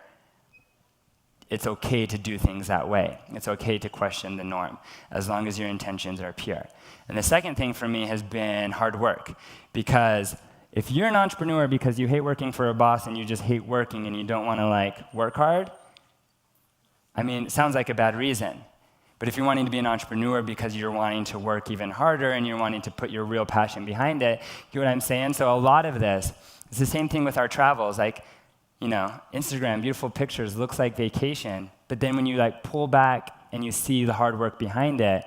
Speaker 3: it's okay to do things that way. It's okay to question the norm, as long as your intentions are pure. And the second thing for me has been hard work. Because if you're an entrepreneur because you hate working for a boss and you just hate working and you don't want to, like, work hard, I mean, it sounds like a bad reason. But if you're wanting to be an entrepreneur because you're wanting to work even harder and you're wanting to put your real passion behind it, you know what I'm saying? So a lot of this, it's the same thing with our travels. Like, you know, Instagram, beautiful pictures, looks like vacation. But then when you, like, pull back and you see the hard work behind it,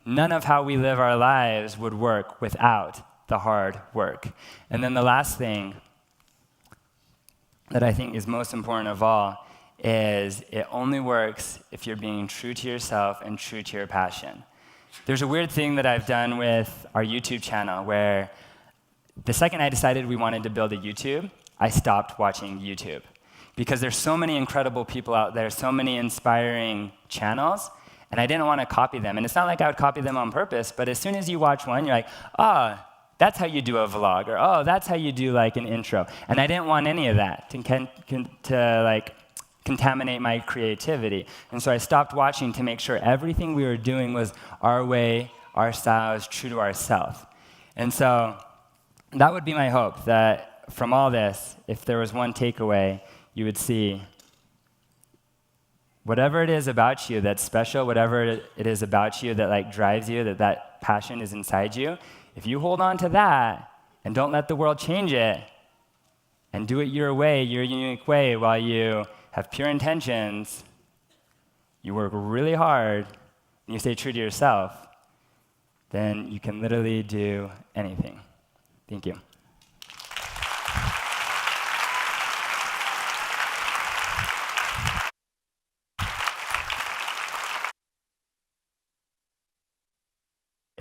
Speaker 3: none of how we live our lives would work without the hard work. And then the last thing that I think is most important of all is it only works if you're being true to yourself and true to your passion. There's a weird thing that I've done with our YouTube channel where the second I decided we wanted to build a YouTube, I stopped watching YouTube. Because there's so many incredible people out there, so many inspiring channels, and I didn't want to copy them. And it's not like I would copy them on purpose, but as soon as you watch one, you're like, oh, that's how you do a vlog, or oh, that's how you do, like, an intro. And I didn't want any of that to like, contaminate my creativity. And so I stopped watching to make sure everything we were doing was our way, our styles, true to ourselves. And so that would be my hope, that from all this, if there was one takeaway, you would see whatever it is about you that's special, whatever it is about you that, like, drives you, that passion is inside you, if you hold on to that and don't let the world change it and do it your way, your unique way, while you have pure intentions, you work really hard, and you stay true to yourself, then you can literally do anything. Thank you.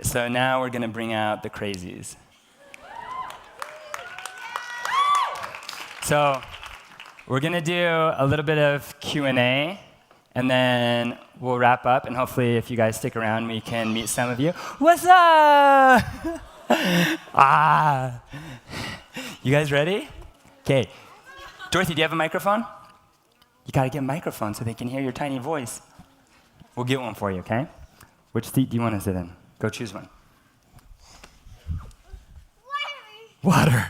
Speaker 3: So now we're going to bring out the Crazies. So we're going to do a little bit of Q&A, and then we'll wrap up, and hopefully if you guys stick around, we can meet some of you. What's up? You guys ready? Okay. Dorothy, do you have a microphone? You got to get a microphone so they can hear your tiny voice. We'll get one for you, okay? Which seat do you want to sit in? Go choose one. Water.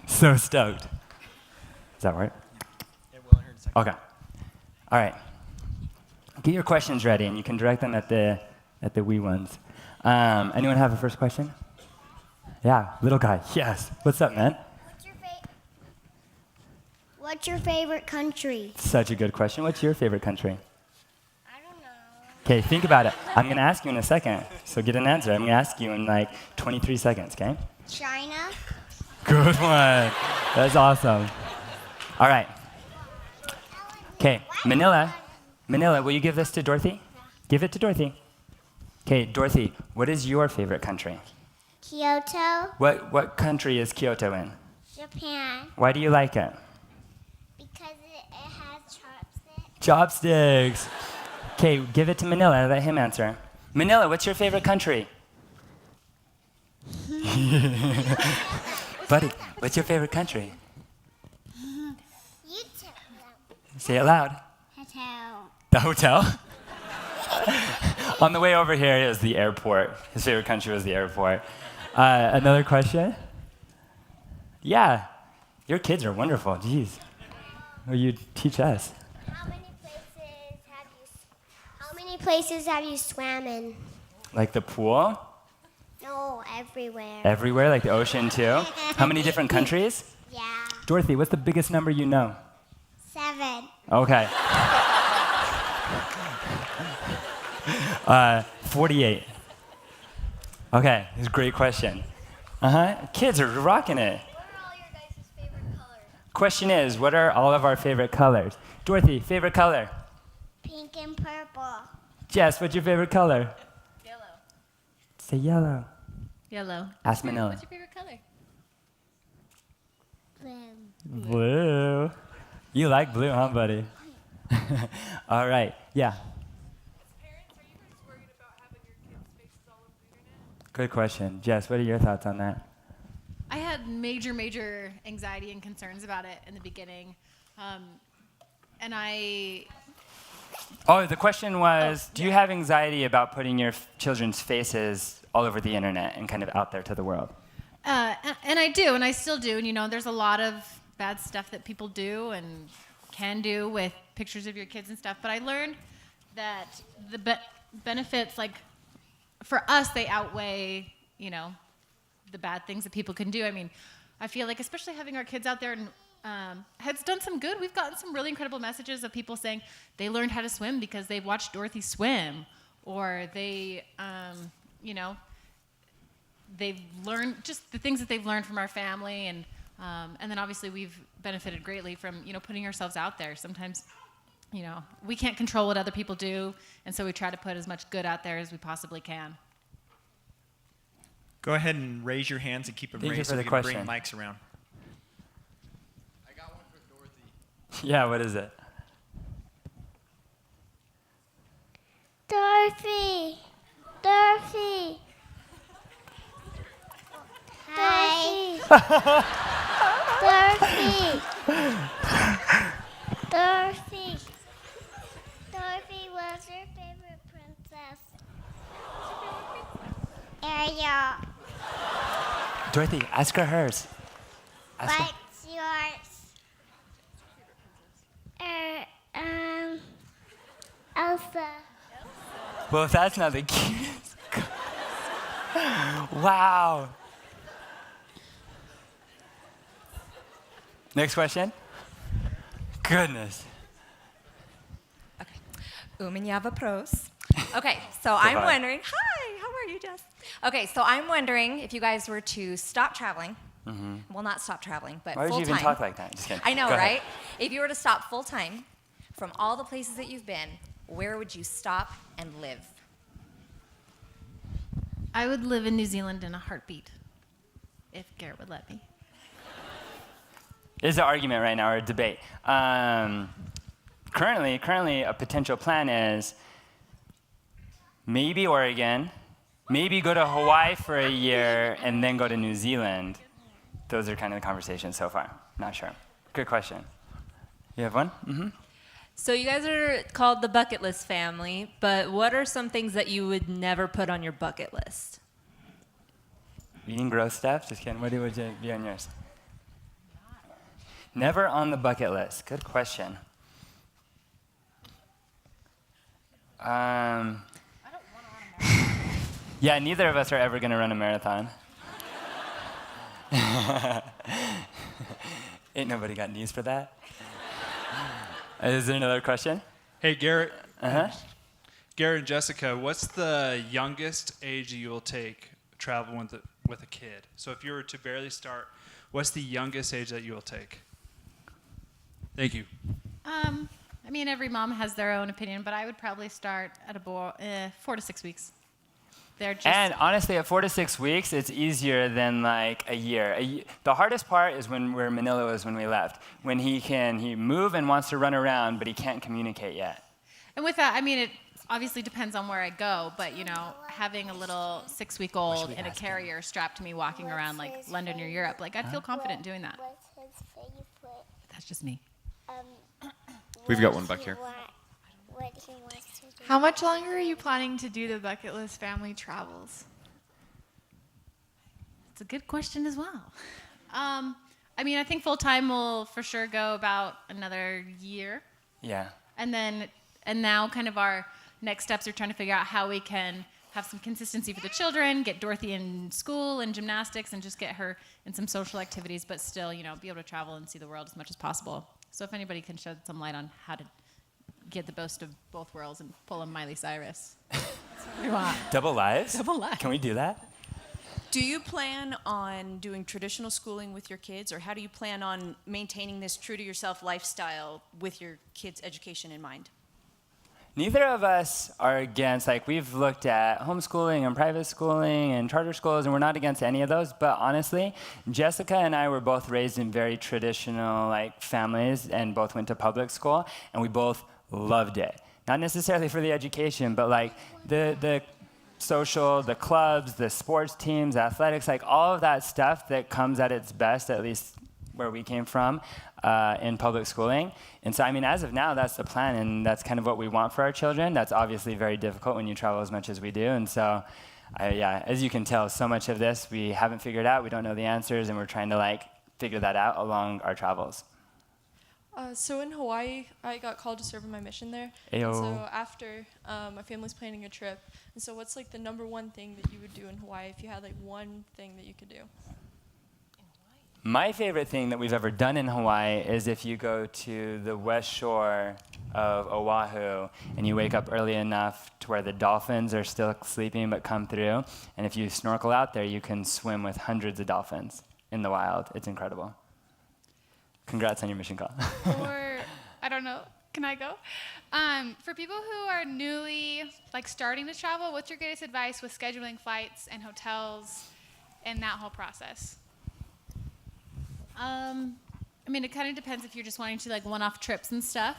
Speaker 3: So stoked. Does that work?
Speaker 1: It will in here in a second.
Speaker 3: Okay. All right. Get your questions ready, and you can direct them at the wee ones. Anyone have a first question? Yeah, little guy. Yes. What's up, man?
Speaker 5: What's your favorite country?
Speaker 3: Such a good question. What's your favorite country?
Speaker 5: I don't know.
Speaker 3: Okay, think about it. I'm going to ask you in a second, so get an answer. I'm going to ask you in like 23 seconds, okay?
Speaker 5: China?
Speaker 3: Good one. That's awesome. All right. Okay, Manila, will you give this to Dorothy? Give it to Dorothy. Okay, Dorothy, what is your favorite country?
Speaker 5: Kyoto?
Speaker 3: What country is Kyoto in?
Speaker 5: Japan?
Speaker 3: Why do you like it?
Speaker 5: Because it has chopsticks.
Speaker 3: Chopsticks. Okay, give it to Manila. Let him answer. Manila, what's your favorite country? Buddy, what's your favorite country?
Speaker 5: You tell them.
Speaker 3: Say it loud.
Speaker 5: Hotel.
Speaker 3: The hotel? On the way over here is the airport. His favorite country was the airport. Another question? Yeah. Your kids are wonderful. Jeez. Will you teach us?
Speaker 5: How many places have you swam in?
Speaker 3: Like the pool?
Speaker 5: No, everywhere.
Speaker 3: Everywhere, like the ocean too? How many different countries?
Speaker 5: Yeah.
Speaker 3: Dorothy, what's the biggest number you know?
Speaker 5: 7.
Speaker 3: Okay. 48. Okay, this is a great question. Kids are rocking it.
Speaker 5: What are all your guys' favorite colors?
Speaker 3: Question is, what are all of our favorite colors? Dorothy, favorite color?
Speaker 5: Pink and purple.
Speaker 3: Jess, what's your favorite color?
Speaker 2: Yellow.
Speaker 3: Say yellow.
Speaker 2: Yellow.
Speaker 3: Ask Manila.
Speaker 2: What's your favorite color?
Speaker 5: Blue.
Speaker 3: Blue. You like blue, huh, buddy? All right, yeah. Good question. Jess, what are your thoughts on that?
Speaker 2: I had major anxiety and concerns about it in the beginning. And I...
Speaker 3: Oh, the question was, do you have anxiety about putting your children's faces all over the internet and kind of out there to the world?
Speaker 2: And I do, and I still do. And, you know, there's a lot of bad stuff that people do and can do with pictures of your kids and stuff. But I learned that the benefits, like, for us, they outweigh, you know, the bad things that people can do. I mean, I feel like especially having our kids out there and has done some good. We've gotten some really incredible messages of people saying they learned how to swim because they watched Dorothy swim, or they, you know, they've learned just the things that they've learned from our family, and then obviously we've benefited greatly from, you know, putting ourselves out there. Sometimes, you know, we can't control what other people do, and so we try to put as much good out there as we possibly can.
Speaker 1: Go ahead and raise your hands and keep them
Speaker 3: Thank you
Speaker 1: raised
Speaker 3: for
Speaker 1: so
Speaker 3: the
Speaker 1: we can bring
Speaker 3: question.
Speaker 1: mics around.
Speaker 6: I got one for Dorothy.
Speaker 3: Yeah, what is it?
Speaker 5: Dorothy. Dorothy. Hi. Dorothy. Dorothy. Dorothy, what's your favorite princess? Ariel.
Speaker 3: Dorothy, ask her hers. Ask her.
Speaker 5: What's yours? Elsa.
Speaker 3: Well, if that's not the cutest. Wow. Next question. Goodness.
Speaker 7: Okay. Uminyava pros. Okay, so I'm wondering, hi, how are you, Jess? Okay, so I'm wondering if you guys were to stop traveling, well, not stop traveling, but
Speaker 3: Why would you
Speaker 7: full-time.
Speaker 3: even talk like that? Just kidding.
Speaker 7: I know,
Speaker 3: Go ahead.
Speaker 7: right? If you were to stop full-time from all the places that you've been, where would you stop and live?
Speaker 2: I would live in New Zealand in a heartbeat, if Garrett would let me.
Speaker 3: There's an argument right now, or a debate. Currently, a potential plan is maybe Oregon, maybe go to Hawaii for a year, and then go to New Zealand.
Speaker 8: those are kind of the conversations so far. Not sure. Good question. You have one? Mm-hmm.
Speaker 9: So you guys are called the bucket list family, but what are some things that you would never put on your bucket list?
Speaker 8: Eating gross stuff? Just kidding. What would you be on yours? Never on the bucket list. Good question. Yeah, neither of us are ever going to run a marathon. Ain't nobody got knees for that. Is there another question?
Speaker 10: Hey, Garrett.
Speaker 8: Uh-huh.
Speaker 10: Garrett and Jessica, what's the youngest age you will take traveling with a kid? So if you were to barely start, what's the youngest age that you will take? Thank you.
Speaker 2: I mean, every mom has their own opinion, but I would probably start at 4 to 6 weeks. They're just
Speaker 8: And honestly, at 4 to 6 weeks, it's easier than like a year. The hardest part is when Manila was when we left. When he move and wants to run around, but he can't communicate yet.
Speaker 2: And with that, I mean, it obviously depends on where I go, but, you know, having a little 6-week-old in a carrier strapped to me walking around like London or Europe, like I'd feel confident doing that.
Speaker 5: What's his favorite?
Speaker 2: That's just me.
Speaker 6: We've got one back here.
Speaker 5: What he wants to do.
Speaker 11: How much longer are you planning to do the bucket list family travels?
Speaker 2: It's a good question as well. I mean, I think full-time will for sure go about another year.
Speaker 8: Yeah.
Speaker 2: And now kind of our next steps are trying to figure out how we can have some consistency for the children, get Dorothy in school and gymnastics, and just get her in some social activities, but still, you know, be able to travel and see the world as much as possible. So if anybody can shed some light on how to get the best of both worlds and pull a Miley Cyrus.
Speaker 8: Double lives?
Speaker 2: Double lives.
Speaker 8: Can we do that?
Speaker 12: Do you plan on doing traditional schooling with your kids, or how do you plan on maintaining this true-to-yourself lifestyle with your kids' education in mind?
Speaker 8: Neither of us are against, like, we've looked at homeschooling and private schooling and charter schools, and we're not against any of those. But honestly, Jessica and I were both raised in very traditional, like, families and both went to public school, and we both loved it. Not necessarily for the education, but, like, the social, the clubs, the sports teams, athletics, like, all of that stuff that comes at its best, at least where we came from, in public schooling. And so, I mean, as of now, that's the plan, and that's kind of what we want for our children. That's obviously very difficult when you travel as much as we do. And so, as you can tell, so much of this we haven't figured out. We don't know the answers, and we're trying to, like, figure that out along our travels.
Speaker 11: So in Hawaii, I got called to serve in my mission there.
Speaker 8: Ayo.
Speaker 11: And so after, my family's planning a trip. And so what's like the number one thing that you would do in Hawaii if you had like one thing that you could do?
Speaker 8: My favorite thing that we've ever done in Hawaii is if you go to the west shore of Oahu and you wake up early enough to where the dolphins are still sleeping but come through. And if you snorkel out there, you can swim with hundreds of dolphins in the wild. It's incredible. Congrats on your mission call.
Speaker 13: Or, I don't know, can I go? For people who are newly starting to travel, what's your greatest advice with scheduling flights and hotels and that whole process?
Speaker 2: I mean, it kind of depends if you're just wanting to one-off trips and stuff.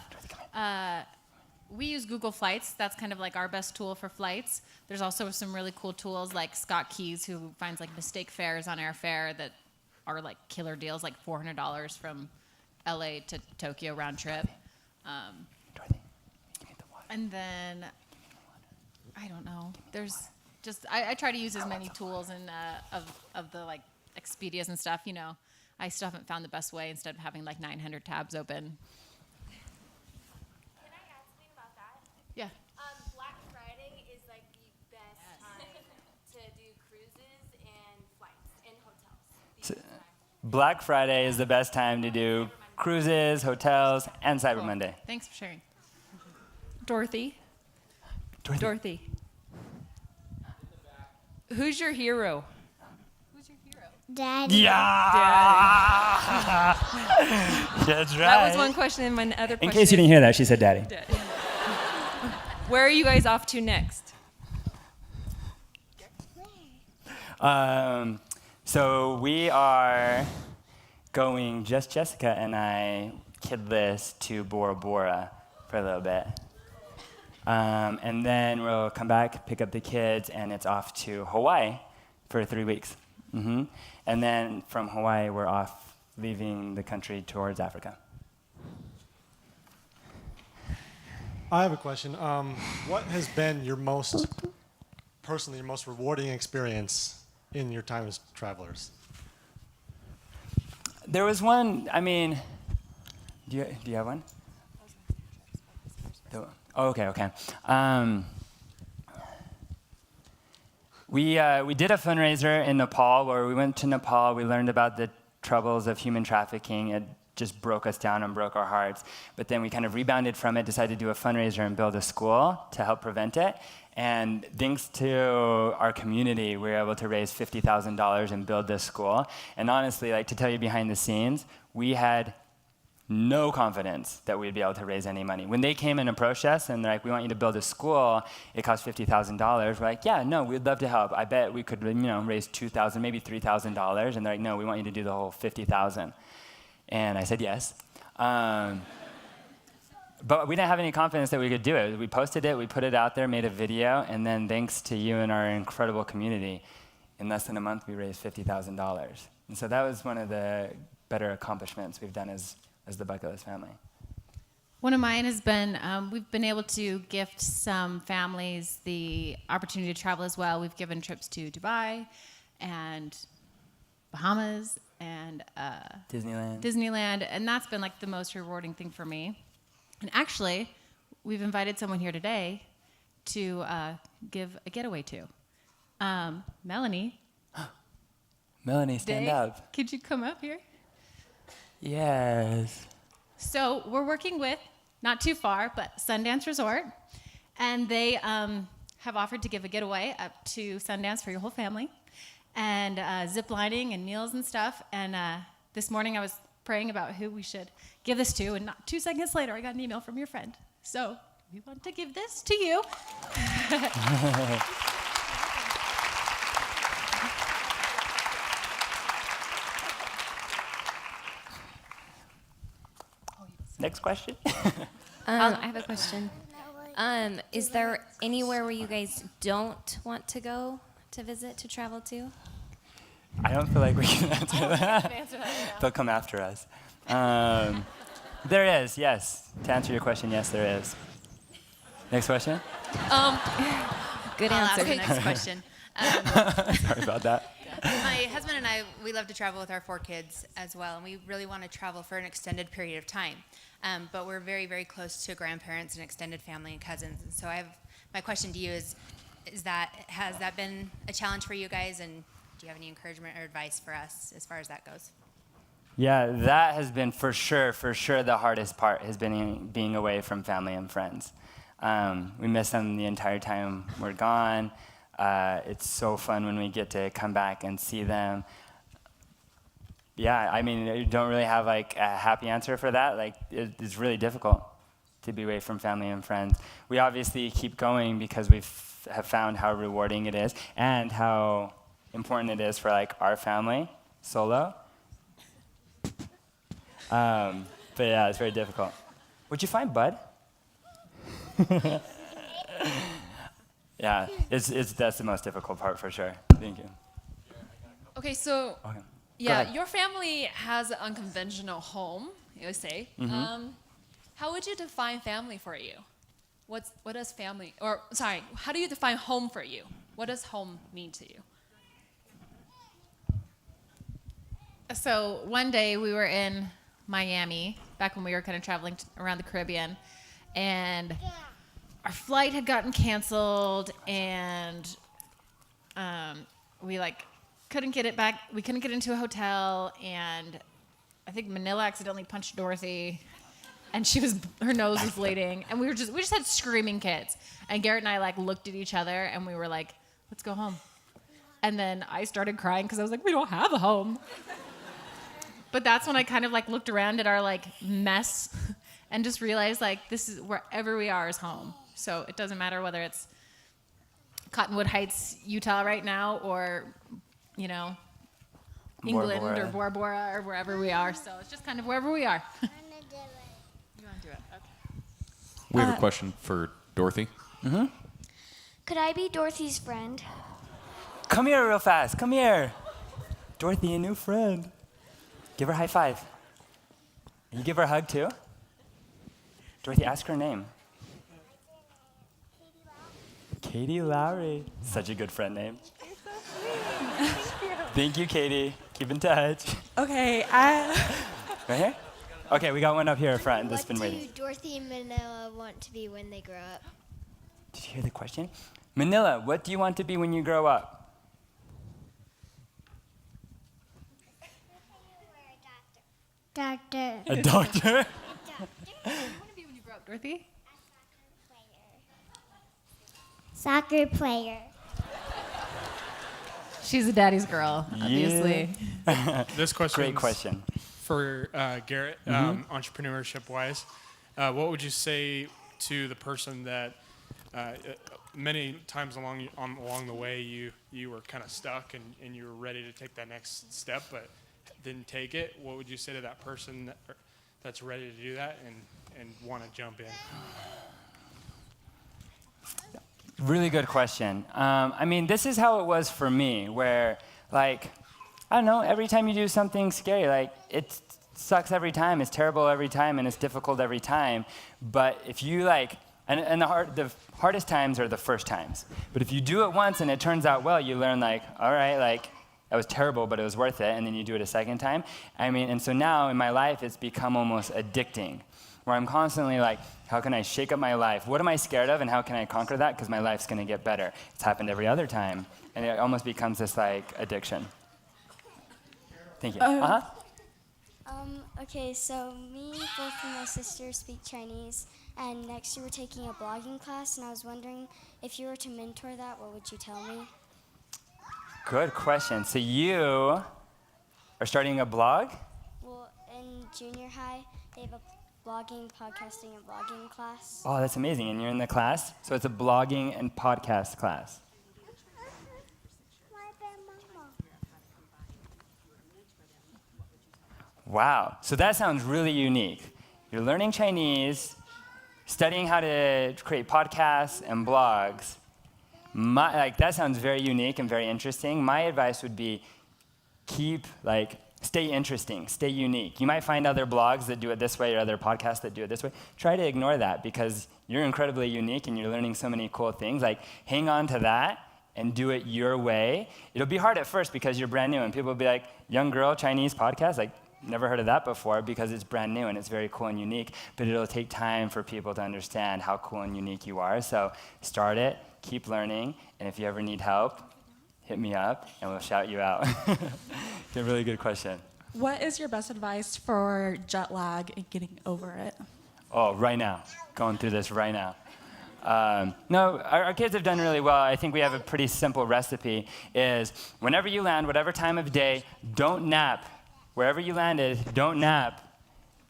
Speaker 2: We use Google Flights. That's kind of like our best tool for flights. There's also some really cool tools like Scott Keys, who finds mistake fares on airfare that are killer deals, like $400 from LA to Tokyo round trip. And then, I don't know. There's just, I try to use as many tools and of the Expedias and stuff, I still haven't found the best way instead of having 900 tabs open.
Speaker 7: Can I add something about that?
Speaker 2: Yeah.
Speaker 7: Black Friday is the best time to do cruises and flights and hotels.
Speaker 8: Black Friday is the best time to do cruises, hotels, and Cyber
Speaker 2: Cool.
Speaker 8: Monday.
Speaker 2: Thanks for sharing.
Speaker 12: Dorothy. Who's your hero?
Speaker 5: Daddy.
Speaker 8: Yeah! That's right.
Speaker 12: That was one question, and my other question
Speaker 8: In case you didn't hear that, she said daddy.
Speaker 12: Where are you guys off to next?
Speaker 8: So we are going, just Jessica and I, kidless, to Bora Bora for a little bit. And then we'll come back, pick up the kids, and it's off to Hawaii for 3 weeks. And then from Hawaii, we're off leaving the country towards Africa.
Speaker 14: I have a question. What has been your most rewarding experience in your time as travelers?
Speaker 8: There was one, I mean, do you have one? Oh, okay. We did a fundraiser in Nepal where we went to Nepal. We learned about the troubles of human trafficking. It just broke us down and broke our hearts. But then we kind of rebounded from it, decided to do a fundraiser and build a school to help prevent it. And thanks to our community, we were able to raise $50,000 and build this school. And honestly, like to tell you behind the scenes, we had no confidence that we'd be able to raise any money. When they came and approached us and they're like, we want you to build a school, it costs $50,000. We're like, yeah, no, we'd love to help. I bet we could, raise $2,000, maybe $3,000. And they're like, no, we want you to do the whole $50,000. And I said yes. But we didn't have any confidence that we could do it. We posted it, we put it out there, made a video, and then thanks to you and our incredible community, in less than a month we raised $50,000. And so that was one of the better accomplishments we've done as the Bucket List family.
Speaker 2: One of mine has been, we've been able to gift some families the opportunity to travel as well. We've given trips to Dubai and Bahamas and Disneyland, and that's been like the most rewarding thing for me. And actually, we've invited someone here today to give a getaway to. Melanie.
Speaker 8: Melanie, stand up.
Speaker 2: Could you come up here?
Speaker 8: Yes.
Speaker 2: So we're working with, not too far, but Sundance Resort. And they have offered to give a getaway up to Sundance for your whole family. And zip lining and meals and stuff. And this morning I was praying about who we should give this to, and not 2 seconds later I got an email from your friend. So we want to give this to you.
Speaker 8: Next question.
Speaker 15: I have a question. Is there anywhere where you guys don't want to go to visit, to travel to?
Speaker 8: I don't feel like we can answer that. They'll come after us. There is, yes. To answer your question, yes, there is. Next question?
Speaker 15: Good
Speaker 16: I'll
Speaker 15: answer.
Speaker 16: ask the next question.
Speaker 8: Sorry about that.
Speaker 16: My husband and I, we love to travel with our 4 kids as well, and we really want to travel for an extended period of time. But we're very, very close to grandparents and extended family and cousins. And so my question to you is has that been a challenge for you guys, and do you have any encouragement or advice for us as far as that goes?
Speaker 8: Yeah, that has been for sure the hardest part, has been being away from family and friends. We miss them the entire time we're gone. It's so fun when we get to come back and see them. Yeah, I mean, you don't really have like a happy answer for that. Like, it's really difficult to be away from family and friends. We obviously keep going because we have found how rewarding it is and how important it is for like our family solo. But yeah, it's very difficult. What'd you find, bud? Yeah, that's the most difficult part for sure. Thank you.
Speaker 17: Okay, so yeah, your family has an unconventional home, you would say.
Speaker 8: Mm-hmm.
Speaker 17: How would you define family for you? What does family, or sorry, how do you define home for you? What does home mean to you?
Speaker 2: So one day we were in Miami, back when we were kind of traveling around the Caribbean, and our flight had gotten canceled, and we couldn't get it back. We couldn't get into a hotel, and I think Manila accidentally punched Dorothy, and her nose was bleeding, and we just had screaming kids. And Garrett and I looked at each other, and we were like, let's go home. And then I started crying because I was like, we don't have a home. But that's when I kind of looked around at our mess and just realized this is wherever we are is home. So it doesn't matter whether it's Cottonwood Heights, Utah right now, or, England
Speaker 8: Bora Bora.
Speaker 2: or Bora Bora or wherever we are. So it's just kind of wherever we are. You want to do it? Okay.
Speaker 6: We have a question for Dorothy.
Speaker 8: Mm-hmm.
Speaker 5: Could I be Dorothy's friend?
Speaker 8: Come here real fast. Come here. Dorothy, a new friend. Give her a high five. You give her a hug too? Dorothy, ask her name. Katie Lowry. Such a good friend name. Thank you, Katie. Keep in touch.
Speaker 18: Okay,
Speaker 8: Right here? Okay, we got one up here front that's been waiting.
Speaker 5: What do Dorothy and Manila want to be when they grow up?
Speaker 8: Did you hear the question? Manila, what do you want to be when you grow up?
Speaker 5: Doctor.
Speaker 8: A doctor?
Speaker 2: What do you want to be when you grow up, Dorothy?
Speaker 5: Soccer player.
Speaker 2: She's a daddy's girl, obviously.
Speaker 8: Yeah.
Speaker 19: This question.
Speaker 8: Great question.
Speaker 19: For Garrett, entrepreneurship wise, what would you say to the person that many times along the way you were kind of stuck and you were ready to take that next step but didn't take it? What would you say to that person that's ready to do that and want to jump in?
Speaker 8: Really good question. I mean, this is how it was for me, where, like, I don't know, every time you do something scary, like, it sucks every time, it's terrible every time, and it's difficult every time. But if you, like, and the hardest times are the first times. But if you do it once and it turns out well, you learn, like, all right, like, that was terrible, but it was worth it, and then you do it a second time. I mean, and so now in my life, it's become almost addicting, where I'm constantly like, how can I shake up my life? What am I scared of, and how can I conquer that? Because my life's going to get better. It's happened every other time, and it almost becomes this, like, addiction. Thank you.
Speaker 5: Okay, so me, both of my sisters speak Chinese, and next year we're taking a blogging class, and I was wondering if you were to mentor that, what would you tell me?
Speaker 8: Good question. So you are starting a blog?
Speaker 5: Well, in junior high, they have a blogging, podcasting, and blogging class.
Speaker 8: Oh, that's amazing. And you're in the class? So it's a blogging and podcast class. Wow. So that sounds really unique. You're learning Chinese, studying how to create podcasts and blogs. That sounds very unique and very interesting. My advice would be stay interesting, stay unique. You might find other blogs that do it this way or other podcasts that do it this way. Try to ignore that because you're incredibly unique and you're learning so many cool things. Like, hang on to that and do it your way. It'll be hard at first because you're brand new and people will be like, young girl, Chinese podcast? Like, never heard of that before because it's brand new and it's very cool and unique, but it'll take time for people to understand how cool and unique you are. So start it, keep learning, and if you ever need help, hit me up and we'll shout you out. It's a really good question.
Speaker 18: What is your best advice for jet lag and getting over it?
Speaker 8: Oh, right now. Going through this right now. No, our kids have done really well. I think we have a pretty simple recipe is whenever you land, whatever time of day, don't nap. Wherever you landed, don't nap.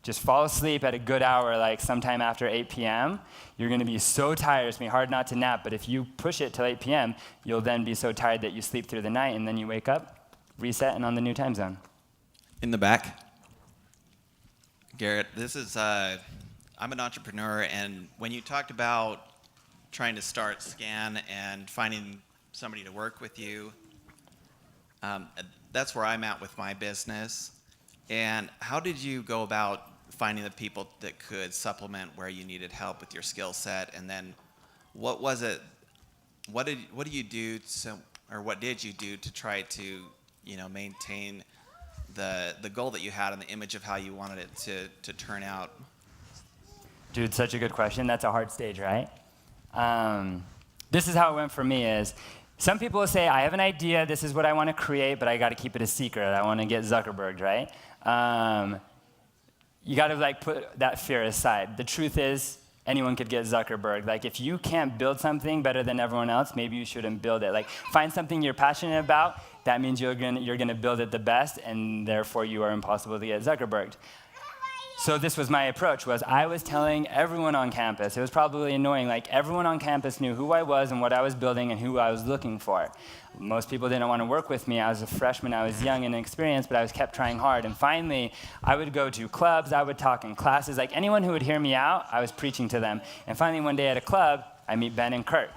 Speaker 8: Just fall asleep at a good hour, like sometime after 8 p.m. You're going to be so tired. It's going to be hard not to nap. But if you push it till 8 p.m., you'll then be so tired that you sleep through the night, and then you wake up, reset, and on the new time zone.
Speaker 20: In the back. Garrett, this is, I'm an entrepreneur, and when you talked about trying to start Scan and finding somebody to work with you, that's where I'm at with my business. And how did you go about finding the people that could supplement where you needed help with your skill set? And then what was it, what did you do what did you do to try to, maintain the goal that you had and the image of how you wanted it to turn out?
Speaker 8: Dude, such a good question. That's a hard stage, right? This is how it went for me is, some people will say, I have an idea, this is what I want to create, but I got to keep it a secret. I want to get Zuckerberg, right? You got to put that fear aside. The truth is, anyone could get Zuckerberg. If you can't build something better than everyone else, maybe you shouldn't build it. Find something you're passionate about. That means you're gonna build it the best, and therefore you are impossible to get Zuckerberg. So this was my approach, I was telling everyone on campus. It was probably annoying. Everyone on campus knew who I was and what I was building and who I was looking for. Most people didn't want to work with me. I was a freshman. I was young and inexperienced, but I was kept trying hard. And finally, I would go to clubs. I would talk in classes. Anyone who would hear me out, I was preaching to them. And finally, one day at a club, I meet Ben and Kirk.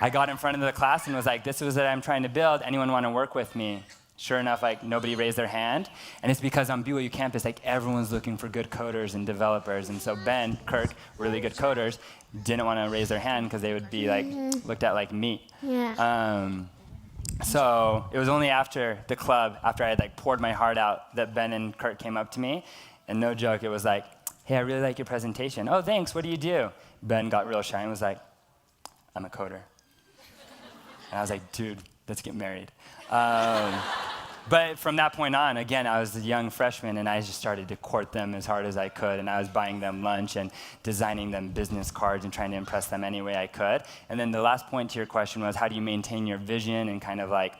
Speaker 8: I got in front of the class and was like, this is what I'm trying to build. Anyone want to work with me? Sure enough, like nobody raised their hand, and it's because on BYU campus, like everyone's looking for good coders and developers, and so Ben, Kirk, really good coders, didn't want to raise their hand because they would be like looked at like meat. So it was only after the club, after I had like poured my heart out, that Ben and Kirk came up to me, and no joke, it was like, "Hey, I really like your presentation." "Oh, thanks. What do you do?" Ben got real shy and was like, "I'm a coder." And I was like, "Dude, let's get married." But from that point on, again, I was a young freshman, and I just started to court them as hard as I could, and I was buying them lunch and designing them business cards and trying to impress them any way I could. And then the last point to your question was, how do you maintain your vision and kind of like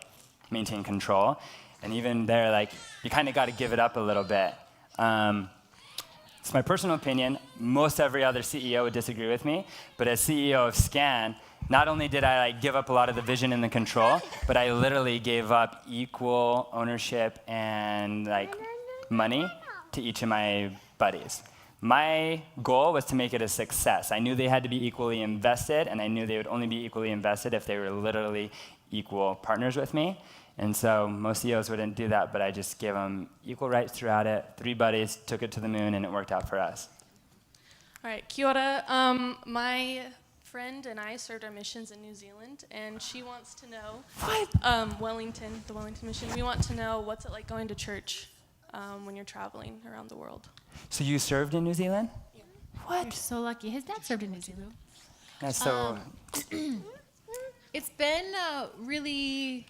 Speaker 8: maintain control? And even there, like, you kind of got to give it up a little bit. It's my personal opinion. Most every other CEO would disagree with me, but as CEO of Scan, not only did I like give up a lot of the vision and the control, but I literally gave up equal ownership and like money to each of my buddies. My goal was to make it a success. I knew they had to be equally invested, and I knew they would only be equally invested if they were literally equal partners with me. And so most CEOs wouldn't do that, but I just gave them equal rights throughout it. 3 buddies, took it to the moon, and it worked out for us.
Speaker 21: All right, kia ora. My friend and I served our missions in New Zealand, and she wants to know, Wellington, the Wellington mission, we want to know what's it like going to church when you're traveling around the world.
Speaker 8: So you served in New Zealand?
Speaker 21: Yeah.
Speaker 2: What? You're so lucky. His dad served in New Zealand.
Speaker 8: That's so...
Speaker 2: It's been really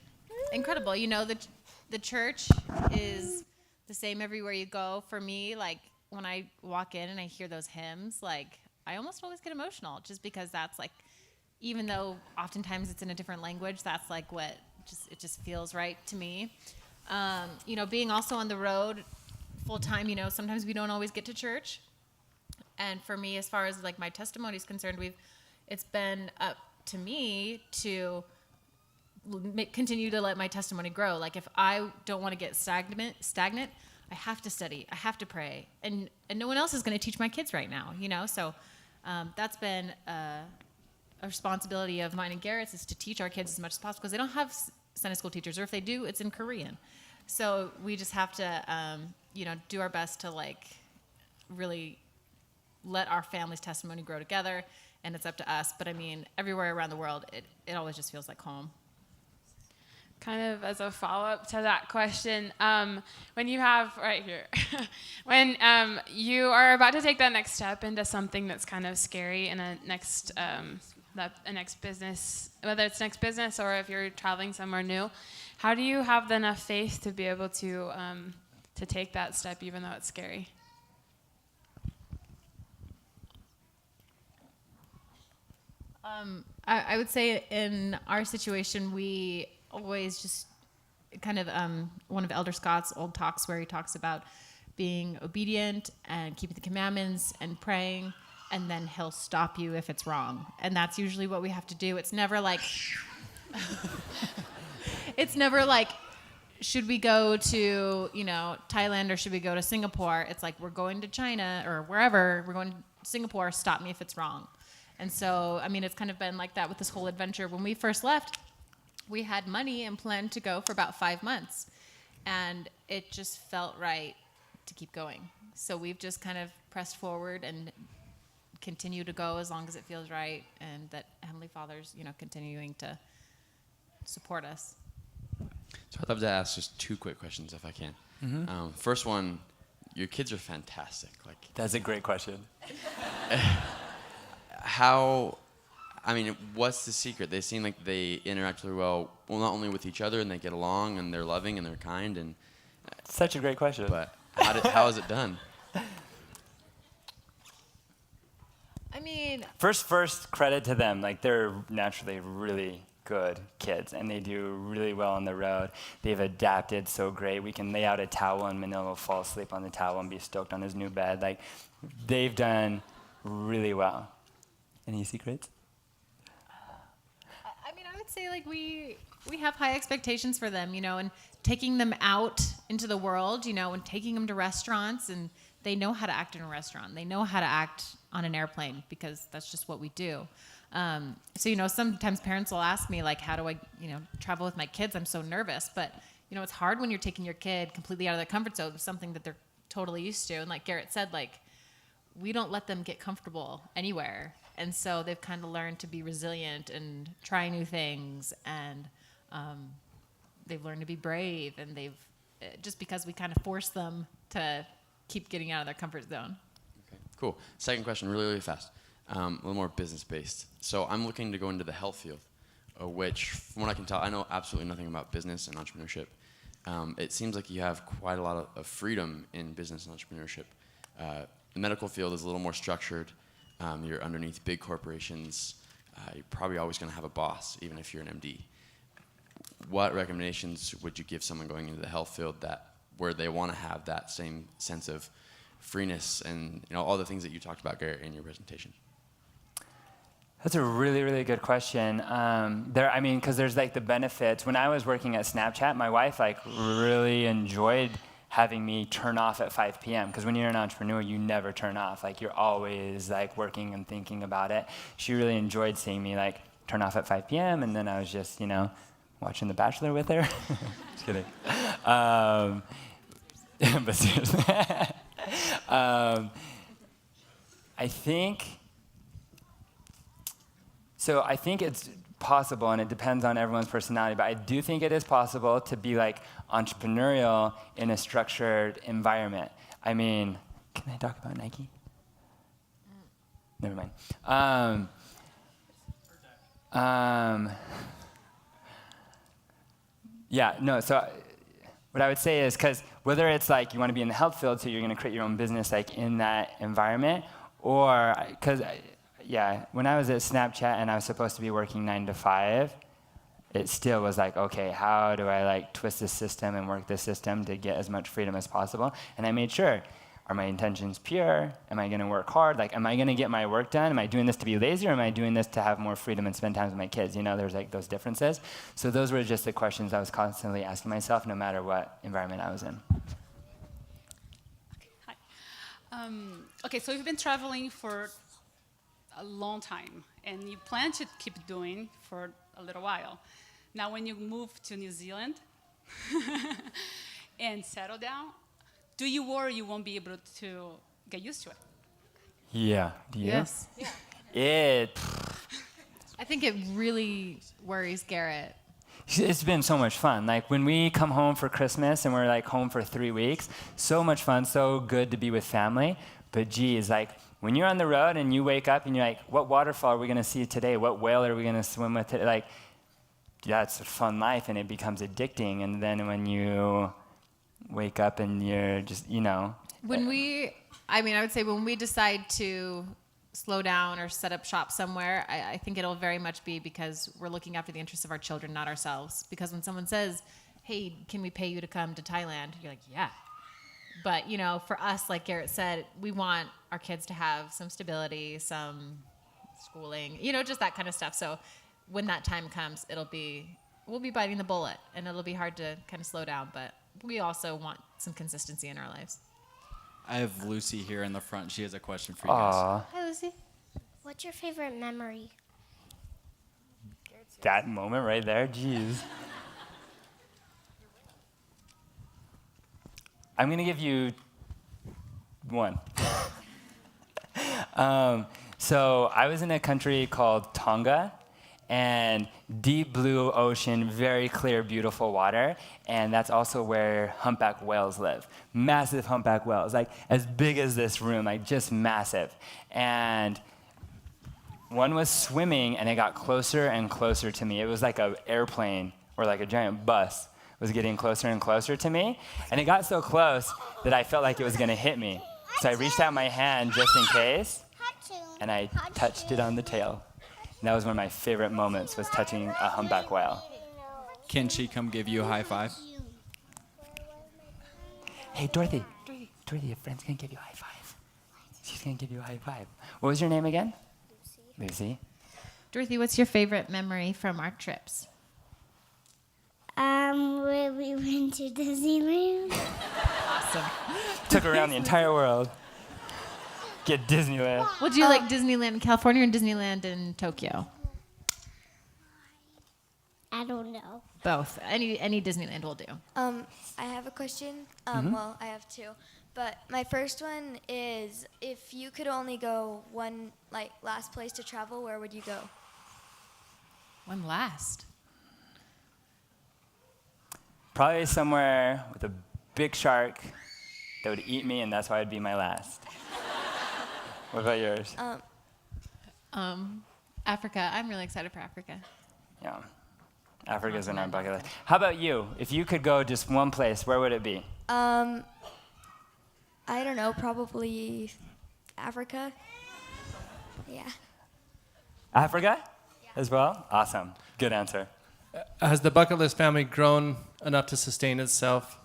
Speaker 2: incredible. You know, the church is the same everywhere you go. For me, like, when I walk in and I hear those hymns, like, I almost always get emotional just because that's like, even though oftentimes it's in a different language, that's like what it just feels right to me. You know, being also on the road full time, you know, sometimes we don't always get to church. And for me, as far as like my testimony is concerned, it's been up to me to continue to let my testimony grow. Like if I don't want to get stagnant, I have to study, I have to pray, and no one else is going to teach my kids right now, you know. So that's been a responsibility of mine and Garrett's, is to teach our kids as much as possible, because they don't have Sunday school teachers, or if they do, it's in Korean. So we just have to, you know, do our best to like really let our family's testimony grow together, and it's up to us. But I mean, everywhere around the world, it always just feels like home.
Speaker 22: Kind of as a follow-up to that question, when you have, right here, when you are about to take that next step into something that's kind of scary in a next business, whether it's next business or if you're traveling somewhere new, how do you have enough faith to be able to take that step even though it's scary?
Speaker 2: I would say in our situation, we always just kind of one of Elder Scott's old talks where he talks about being obedient and keeping the commandments and praying, and then he'll stop you if it's wrong. And that's usually what we have to do. It's never like should we go to, you know, Thailand or should we go to Singapore? It's like, we're going to China or wherever, we're going to Singapore, stop me if it's wrong. And so, I mean, it's kind of been like that with this whole adventure. When we first left, we had money and planned to go for about 5 months, and it just felt right to keep going. So we've just kind of pressed forward and continue to go as long as it feels right, and that Heavenly Father's, you know, continuing to support us.
Speaker 23: So I'd love to ask just 2 quick questions if I can. Mm-hmm. First one, your kids are fantastic. Like,
Speaker 8: that's a great question.
Speaker 23: What's the secret? They seem like they interact really well, not only with each other, and they get along, and they're loving, and they're kind, and...
Speaker 8: Such a great question.
Speaker 23: But how is it done?
Speaker 2: I mean...
Speaker 8: First credit to them. Like, they're naturally really good kids, and they do really well on the road. They've adapted so great. We can lay out a towel, and Manila will fall asleep on the towel and be stoked on his new bed. Like, they've done really well. Any secrets?
Speaker 2: I mean, I would say like we have high expectations for them, you know, and taking them out into the world, you know, and taking them to restaurants, and they know how to act in a restaurant. They know how to act on an airplane because that's just what we do. So, you know, sometimes parents will ask me like, how do I, you know, travel with my kids? I'm so nervous. But, you you know, it's hard when you're taking your kid completely out of their comfort zone, something that they're totally used to. And like Garrett said, like, we don't let them get comfortable anywhere. And so they've kind of learned to be resilient and try new things. And they've learned to be brave. And they've, just because we kind of force them to keep getting out of their comfort zone.
Speaker 23: Okay, cool. Second question, really, really fast. A little more business-based. So I'm looking to go into the health field, which, from what I can tell, I know absolutely nothing about business and entrepreneurship. It seems like you have quite a lot of freedom in business and entrepreneurship. The medical field is a little more structured. You're underneath big corporations. You're probably always going to have a boss, even if you're an MD. What recommendations would you give someone going into the health field where they want to have that same sense of freeness and, you know, all the things that you talked about, Garrett, in your presentation?
Speaker 8: That's a really, really good question. Because there's like the benefits. When I was working at Snapchat, my wife like really enjoyed having me turn off at 5 p.m. Because when you're an entrepreneur, you never turn off. Like, you're always like working and thinking about it. She really enjoyed seeing me like turn off at 5 p.m. And then I was just, you know, watching The Bachelor with her. Just kidding. But seriously, I think it's possible, and it depends on everyone's personality, but I do think it is possible to be like entrepreneurial in a structured environment. I mean, can I talk about Nike? Never mind. So what I would say is, because whether it's like you want to be in the health field, so you're going to create your own business like in that environment, or because when I was at Snapchat and I was supposed to be working 9 to 5, it still was like, okay, how do I like twist this system and work this system to get as much freedom as possible? And I made sure, are my intentions pure? Am I going to work hard? Like, am I going to get my work done? Am I doing this to be lazy, or am I doing this to have more freedom and spend time with my kids? You know, there's like those differences. So those were just the questions I was constantly asking myself, no matter what environment I was in.
Speaker 1: Okay, so you've been traveling for a long time, and you plan to keep doing for a little while. Now, when you move to New Zealand and settle down, do you worry you won't be able to get used to it?
Speaker 8: Yeah. Do you?
Speaker 2: Yes.
Speaker 8: Yeah.
Speaker 2: I think it really worries Garrett.
Speaker 8: It's been so much fun. Like, when we come home for Christmas and we're like home for 3 weeks, so much fun, so good to be with family. But geez, like, when you're on the road and you wake up and you're like, what waterfall are we going to see today? What whale are we going to swim with today? Like, that's a fun life, and it becomes addicting. And then when you wake up and you're just, you know.
Speaker 2: I would say when we decide to slow down or set up shop somewhere, I think it'll very much be because we're looking after the interests of our children, not ourselves. Because when someone says, hey, can we pay you to come to Thailand? You're like, yeah. But, you know, for us, like Garrett said, we want our kids to have some stability, some schooling, you know, just that kind of stuff. So when that time comes, we'll be biting the bullet, and it'll be hard to kind of slow down. But we also want some consistency in our lives.
Speaker 3: I have Lucy here in the front. She has a question for you guys.
Speaker 2: Hi, Lucy.
Speaker 5: What's your favorite memory?
Speaker 8: That moment right there, jeez. I'm going to give you one. So I was in a country called Tonga, and deep blue ocean, very clear, beautiful water, and that's also where humpback whales live. Massive humpback whales, like as big as this room, like just massive. And one was swimming, and it got closer and closer to me. It was like an airplane or like a giant bus was getting closer and closer to me, and it got so close that I felt like it was going to hit me. So I reached out my hand just in case, and I touched it on the tail. And that was one of my favorite moments, was touching a humpback whale.
Speaker 3: Can she come give you a high five?
Speaker 8: Hey, Dorothy, your friend's going to give you a high five. She's going to give you a high five. What was your name again? Lucy.
Speaker 2: Dorothy, what's your favorite memory from our trips?
Speaker 5: Where we went to Disneyland.
Speaker 2: Awesome.
Speaker 8: Took her around the entire world. Get Disneyland.
Speaker 2: Would you like Disneyland in California or Disneyland in Tokyo?
Speaker 5: I don't know.
Speaker 2: Both. Any Disneyland will do.
Speaker 5: I have a question. Well, I have two. But my first one is, if you could only go one, last place to travel, where would you go?
Speaker 2: One last.
Speaker 8: Probably somewhere with a big shark that would eat me, and that's why it'd be my last. What about yours?
Speaker 2: Africa. I'm really excited for Africa.
Speaker 8: Yeah. Africa's in our bucket list. How about you? If you could go just one place, where would it be?
Speaker 5: I don't know, probably Africa. Yeah.
Speaker 8: Africa as well? Awesome. Good answer.
Speaker 4: Has the bucket list family grown enough to sustain itself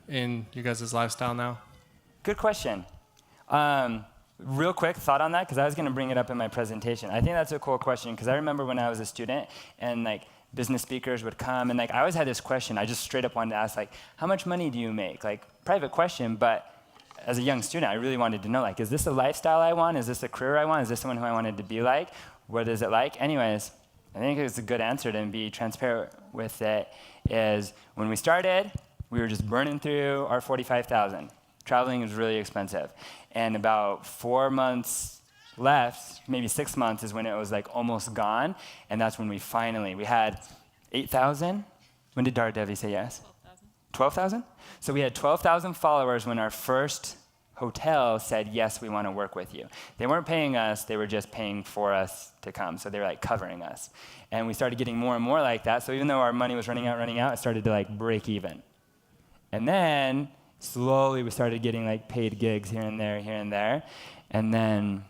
Speaker 4: in you guys' lifestyle now?
Speaker 8: Good question. Real quick thought on that, because I was going to bring it up in my presentation. I think that's a cool question, because I remember when I was a student and business speakers would come, and I always had this question. I just straight up wanted to ask, how much money do you make? Private question, but as a young student, I really wanted to know, is this a lifestyle I want? Is this a career I want? Is this someone who I wanted to be like? What is it like? Anyways, I think it's a good answer to be transparent with it, is when we started, we were just burning through our $45,000. Traveling is really expensive. And about 4 months left, maybe 6 months, is when it was almost gone. And that's when we had 8,000. When did Dara Devi say yes? 12,000? So we had 12,000 followers when our first hotel said, yes, we want to work with you. They weren't paying us, they were just paying for us to come. So they were covering us. And we started getting more and more like that. So even though our money was running out, it started to break even. And then slowly we started getting paid gigs here and there. And then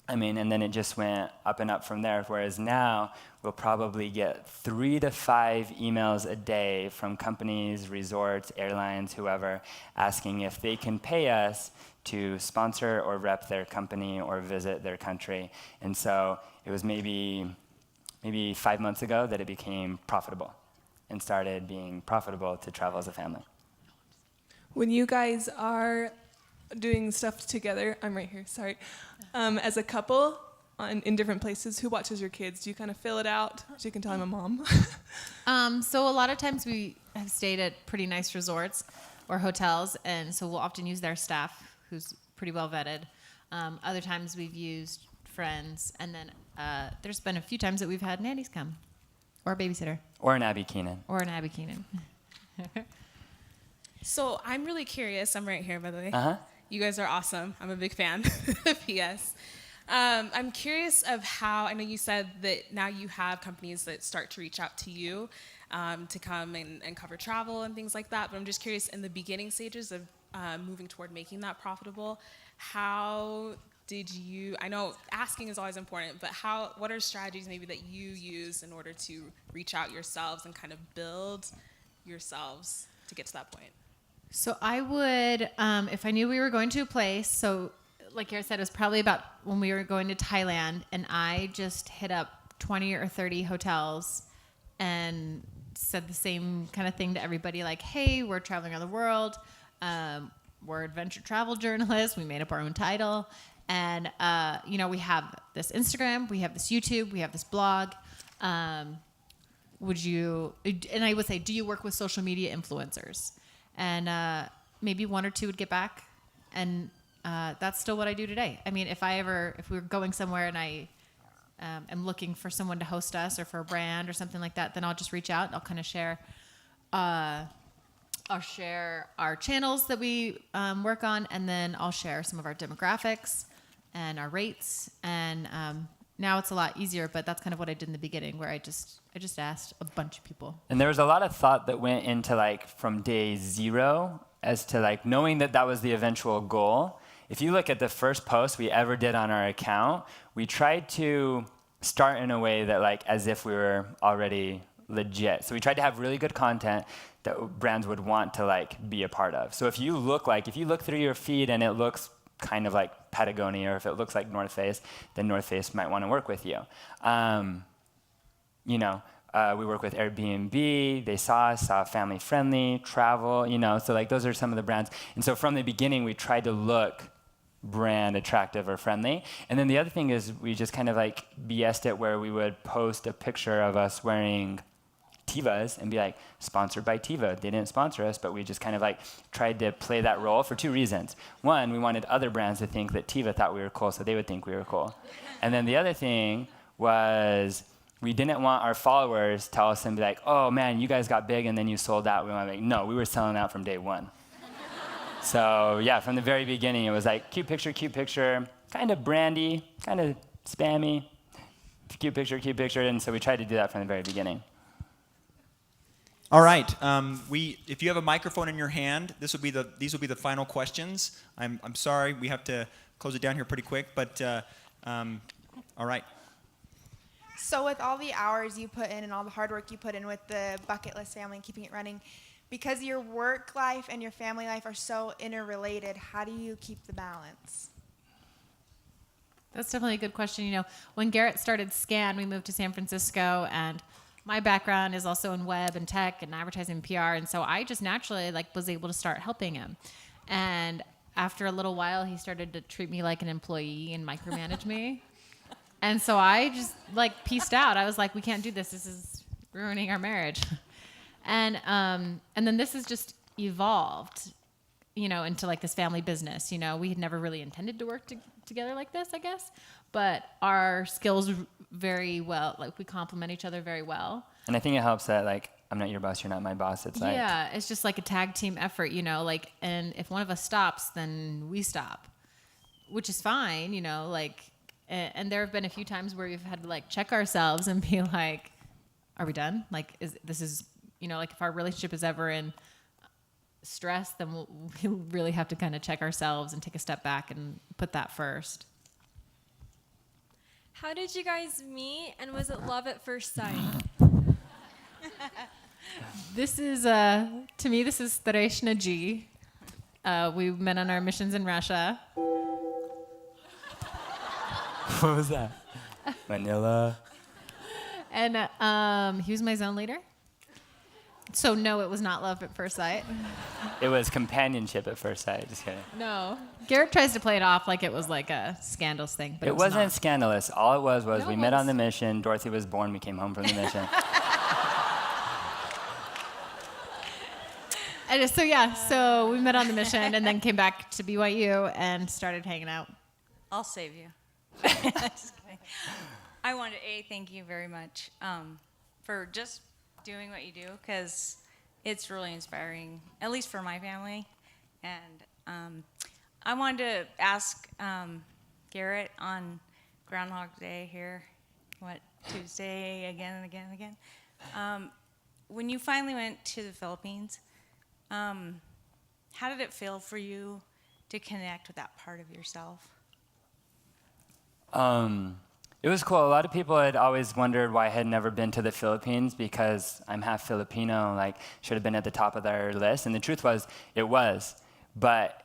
Speaker 8: it just went up and up from there. Whereas now we'll probably get 3 to 5 emails a day from companies, resorts, airlines, whoever, asking if they can pay us to sponsor or rep their company or visit their country. And so it was maybe 5 months ago that it became profitable and started being profitable to travel as a family.
Speaker 21: When you guys are doing stuff together, I'm right here, sorry, as a couple in different places, who watches your kids? Do you kind of fill it out? So you can tell I'm a mom.
Speaker 2: So a lot of times we have stayed at pretty nice resorts or hotels, and so we'll often use their staff, who's pretty well vetted. Other times we've used friends, and then there's been a few times that we've had nannies come, or a babysitter.
Speaker 8: Or an Abby Keenan.
Speaker 9: So I'm really curious. I'm right here, by the way.
Speaker 8: Uh-huh.
Speaker 9: You guys are awesome. I'm a big fan. P.S. I'm curious of how, I know you said that now you have companies that start to reach out to you to come and cover travel and things like that, but I'm just curious, in the beginning stages of moving toward making that profitable, how did you, I know asking is always important, but what are strategies maybe that you use in order to reach out yourselves and kind of build yourselves to get to that point?
Speaker 2: So I would, if I knew we were going to a place, so like Garrett said, it was probably about when we were going to Thailand, and I just hit up 20 or 30 hotels and said the same kind of thing to everybody, hey, we're traveling around the world. We're adventure travel journalists. We made up our own title. And, we have this Instagram, we have this YouTube, we have this blog. And I would say, do you work with social media influencers? And maybe 1 or 2 would get back, and that's still what I do today. I mean, if we were going somewhere and I am looking for someone to host us or for a brand or something like that, then I'll just reach out. I'll kind of share. I'll share our channels that we work on, and then I'll share some of our demographics and our rates. And now it's a lot easier, but that's kind of what I did in the beginning, where I just asked a bunch of people.
Speaker 8: And there was a lot of thought that went into from day 0 as to knowing that was the eventual goal. If you look at the first post we ever did on our account, we tried to start in a way that as if we were already legit. So we tried to have really good content that brands would want to be a part of. So if you look through your feed and it looks kind of like Patagonia, or if it looks like North Face, then North Face might want to work with you. We work with Airbnb. They saw family friendly travel, so those are some of the brands. And so from the beginning, we tried to look brand attractive or friendly. And then the other thing is we just kind of BS'd it, where we would post a picture of us wearing Tivas and be like, sponsored by Tiva. They didn't sponsor us, but we just kind of like tried to play that role for two reasons. One, we wanted other brands to think that Tiva thought we were cool, so they would think we were cool. And then the other thing was we didn't want our followers to tell us and be like, oh man, you guys got big and then you sold out. We want to be like, no, we were selling out from day one. So yeah, from the very beginning, it was like cute picture, kind of brandy, kind of spammy, cute picture. And so we tried to do that from the very beginning.
Speaker 10: All right. If you have a microphone in your hand, these will be the final questions. I'm sorry, we have to close it down here pretty quick, but all right.
Speaker 11: So with all the hours you put in and all the hard work you put in with the bucket list family and keeping it running, because your work life and your family life are so interrelated, how do you keep the balance?
Speaker 2: That's definitely a good question. You know, when Garrett started SCAN, we moved to San Francisco, and my background is also in web and tech and advertising and PR, and so I just naturally was able to start helping him. And after a little while, he started to treat me like an employee and micromanage me. And so I just pieced out. I was like, we can't do this. This is ruining our marriage. And then this has just evolved, into this family business. We had never really intended to work together like this, I guess. But our skills very well, we complement each other very well.
Speaker 8: And I think it helps that I'm not your boss, you're not my boss. It's
Speaker 2: it's just like a tag team effort, and if one of us stops, then we stop, which is fine, and there have been a few times where we've had to check ourselves and be like, are we done? If our relationship is ever in stress, then we'll really have to kind of check ourselves and take a step back and put that first.
Speaker 13: How did you guys meet, and was it love at first sight?
Speaker 2: This is, to me, this is Stareshna G. We met on our missions in Russia.
Speaker 8: What was that? Manila.
Speaker 2: And he was my zone leader. So no, it was not love at first sight.
Speaker 8: It was companionship at first sight. Just kidding.
Speaker 2: No. Garrett tries to play it off like it was a scandalous thing, but
Speaker 8: it wasn't
Speaker 2: not.
Speaker 8: Scandalous. All it was
Speaker 2: No,
Speaker 8: we
Speaker 2: it
Speaker 8: met
Speaker 2: was.
Speaker 8: on the mission. Dorothy was born. We came home from the mission.
Speaker 2: And so we met on the mission and then came back to BYU and started hanging out.
Speaker 24: I'll save you. Just kidding. I want to thank you very much for just doing what you do, because it's really inspiring, at least for my family. And I wanted to ask Garrett on Groundhog Day here, Tuesday, again and again and again. When you finally went to the Philippines, how did it feel for you to connect with that part of yourself?
Speaker 8: It was cool. A lot of people had always wondered why I had never been to the Philippines, because I'm half Filipino, should have been at the top of their list. And the truth was, it was. But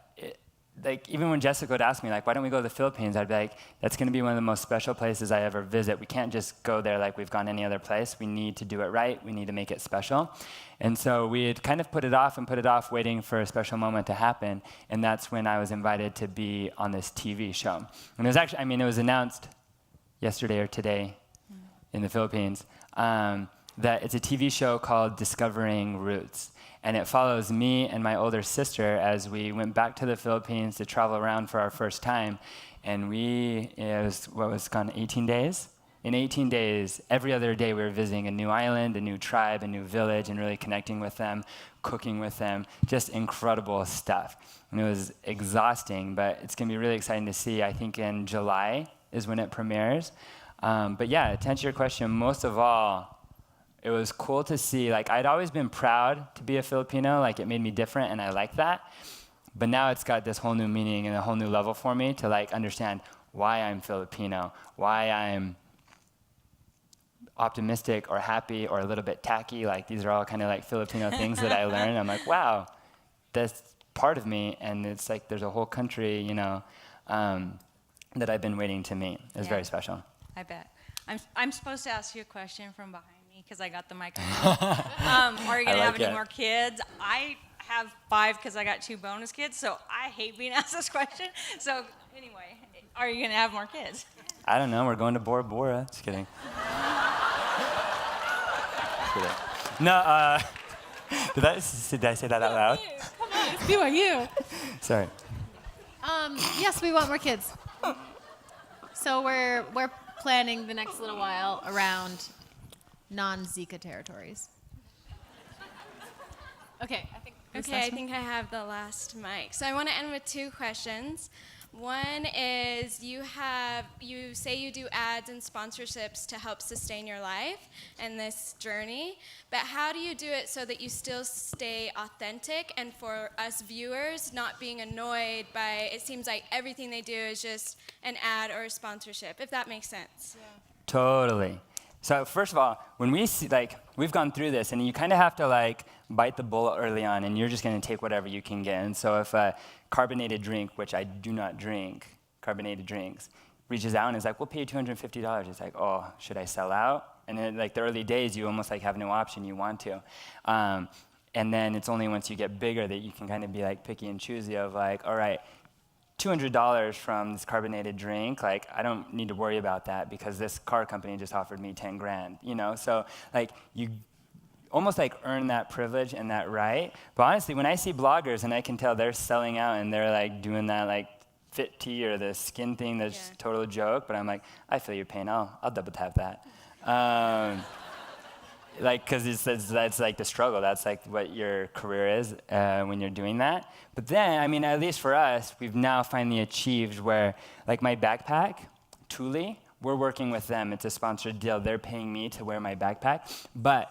Speaker 8: even when Jessica would ask me, why don't we go to the Philippines? I'd be like, that's going to be one of the most special places I ever visit. We can't just go there like we've gone any other place. We need to do it right. We need to make it special. And so we had kind of put it off, waiting for a special moment to happen. And that's when I was invited to be on this TV show. And it was actually, it was announced yesterday or today in the Philippines, that it's a TV show called Discovering Roots. And it follows me and my older sister as we went back to the Philippines to travel around for our first time. And it was 18 days? In 18 days, every other day we were visiting a new island, a new tribe, a new village, and really connecting with them, cooking with them, just incredible stuff. And it was exhausting, but it's gonna be really exciting to see. I think in July is when it premieres. But yeah, to answer your question, most of all, it was cool to see, I'd always been proud to be a Filipino, it made me different, and I like that. But now it's got this whole new meaning and a whole new level for me to understand why I'm Filipino, why I'm optimistic or happy or a little bit tacky. These are all kind of Filipino things that I learned. I'm like, wow, that's part of me, and it's there's a whole country, that I've been waiting to meet. It's very special.
Speaker 24: I bet. I'm supposed to ask you a question from behind me because I got the microphone. Are you going to have any more kids? I have 5 because I got 2 bonus kids, so I hate being asked this question. So anyway, are you going to have more kids?
Speaker 8: I don't know. We're going to Bora Bora. Just kidding. Just kidding. No, did I say that out loud?
Speaker 2: Come on, it's BYU.
Speaker 8: Sorry.
Speaker 2: Yes, we want more kids. So we're planning the next little while around non-Zika territories. Okay, I think.
Speaker 7: Okay, I think I have the last mic. So I want to end with 2 questions. One is you say you do ads and sponsorships to help sustain your life and this journey, but how do you do it so that you still stay authentic and for us viewers not being annoyed by it seems like everything they do is just an ad or a sponsorship, if that makes sense? Yeah.
Speaker 8: Totally. So first of all, when we see, we've gone through this, and you kind of have to, bite the bullet early on, and you're just going to take whatever you can get. And so if a carbonated drink, which I do not drink, carbonated drinks, reaches out and is like, we'll pay you $250. It's like, oh, should I sell out? And then, the early days, you almost, have no option. You want to. And then it's only once you get bigger that you can kind of be, picky and choosy of, all right, $200 from this carbonated drink, I don't need to worry about that because this car company just offered me 10 grand, So you almost earn that privilege and that right. But honestly, when I see bloggers and I can tell they're selling out and they're doing that fit tea or the skin thing that's total joke, but I'm I feel your pain, I'll double tap that. Because that's the struggle. That's what your career is when you're doing that. But then, at least for us, we've now finally achieved where, my backpack, Thule, we're working with them. It's a sponsored deal. They're paying me to wear my backpack. But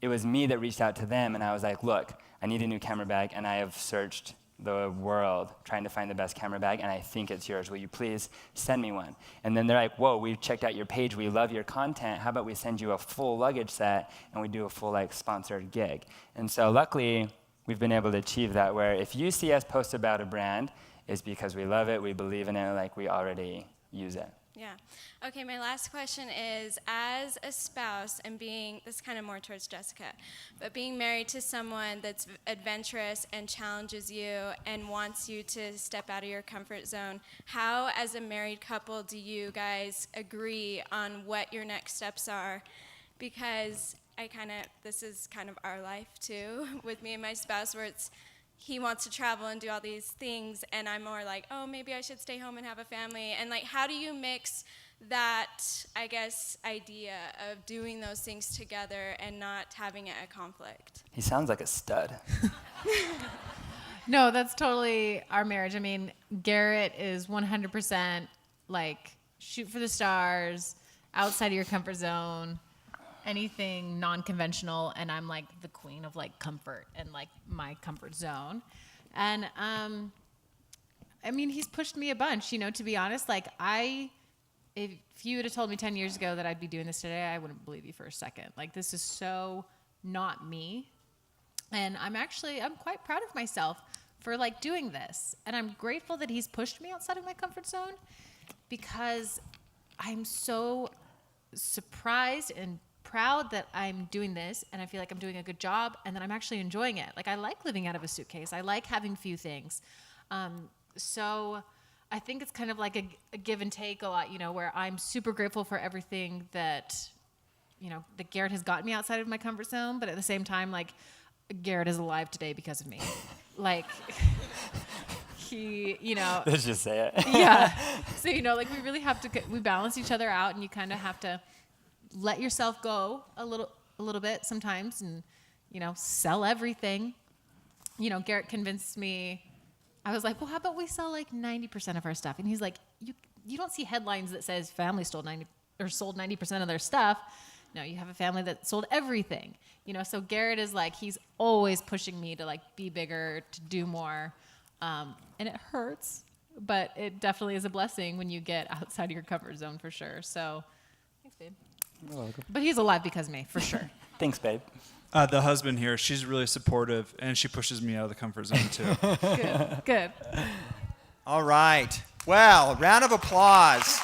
Speaker 8: it was me that reached out to them, and I was like, look, I need a new camera bag, and I have searched the world trying to find the best camera bag, and I think it's yours. Will you please send me one? And then they're like, whoa, we've checked out your page. We love your content. How about we send you a full luggage set, and we do a full sponsored gig? And so luckily, we've been able to achieve that, where if you see us post about a brand, it's because we love it, we believe in it, we already use it.
Speaker 7: Yeah. Okay, my last question is, as a spouse and this is kind of more towards Jessica, but being married to someone that's adventurous and challenges you and wants you to step out of your comfort zone, how, as a married couple, do you guys agree on what your next steps are? Because this is kind of our life too, with me and my spouse, where he wants to travel and do all these things, and I'm more oh, maybe I should stay home and have a family. And how do you mix that, idea of doing those things together and not having it a conflict?
Speaker 8: He sounds like a stud.
Speaker 2: No, that's totally our marriage. Garrett is 100% shoot for the stars, outside of your comfort zone, anything non-conventional, and I'm the queen of comfort and my comfort zone. And he's pushed me a bunch, to be honest. If you would have told me 10 years ago that I'd be doing this today, I wouldn't believe you for a second. This is so not me. And I'm quite proud of myself for doing this. And I'm grateful that he's pushed me outside of my comfort zone, because I'm so surprised and proud that I'm doing this, and I feel like I'm doing a good job, and that I'm actually enjoying it. I like living out of a suitcase. I like having few things. So I think it's kind of a give and take a lot, where I'm super grateful for everything that, that Garrett has gotten me outside of my comfort zone, but at the same time, Garrett is alive today because of me. He,
Speaker 8: Let's just say it.
Speaker 2: Yeah. So, we really have to, we balance each other out, and you kind of have to let yourself go a little bit sometimes, and sell everything. Garrett convinced me. I was like, well, how about we sell 90% of our stuff? And he's like, you don't see headlines that says family sold 90% of their stuff. No, you have a family that sold everything. So Garrett is he's always pushing me to be bigger, to do more, and it hurts, but it definitely is a blessing when you get outside of your comfort zone, for sure. So, thanks, babe.
Speaker 8: You're welcome.
Speaker 2: But he's alive because of me, for sure.
Speaker 8: Thanks, babe.
Speaker 12: The husband here, she's really supportive, and she pushes me out of the comfort zone, too.
Speaker 2: Good.
Speaker 10: All right. Well, round of applause.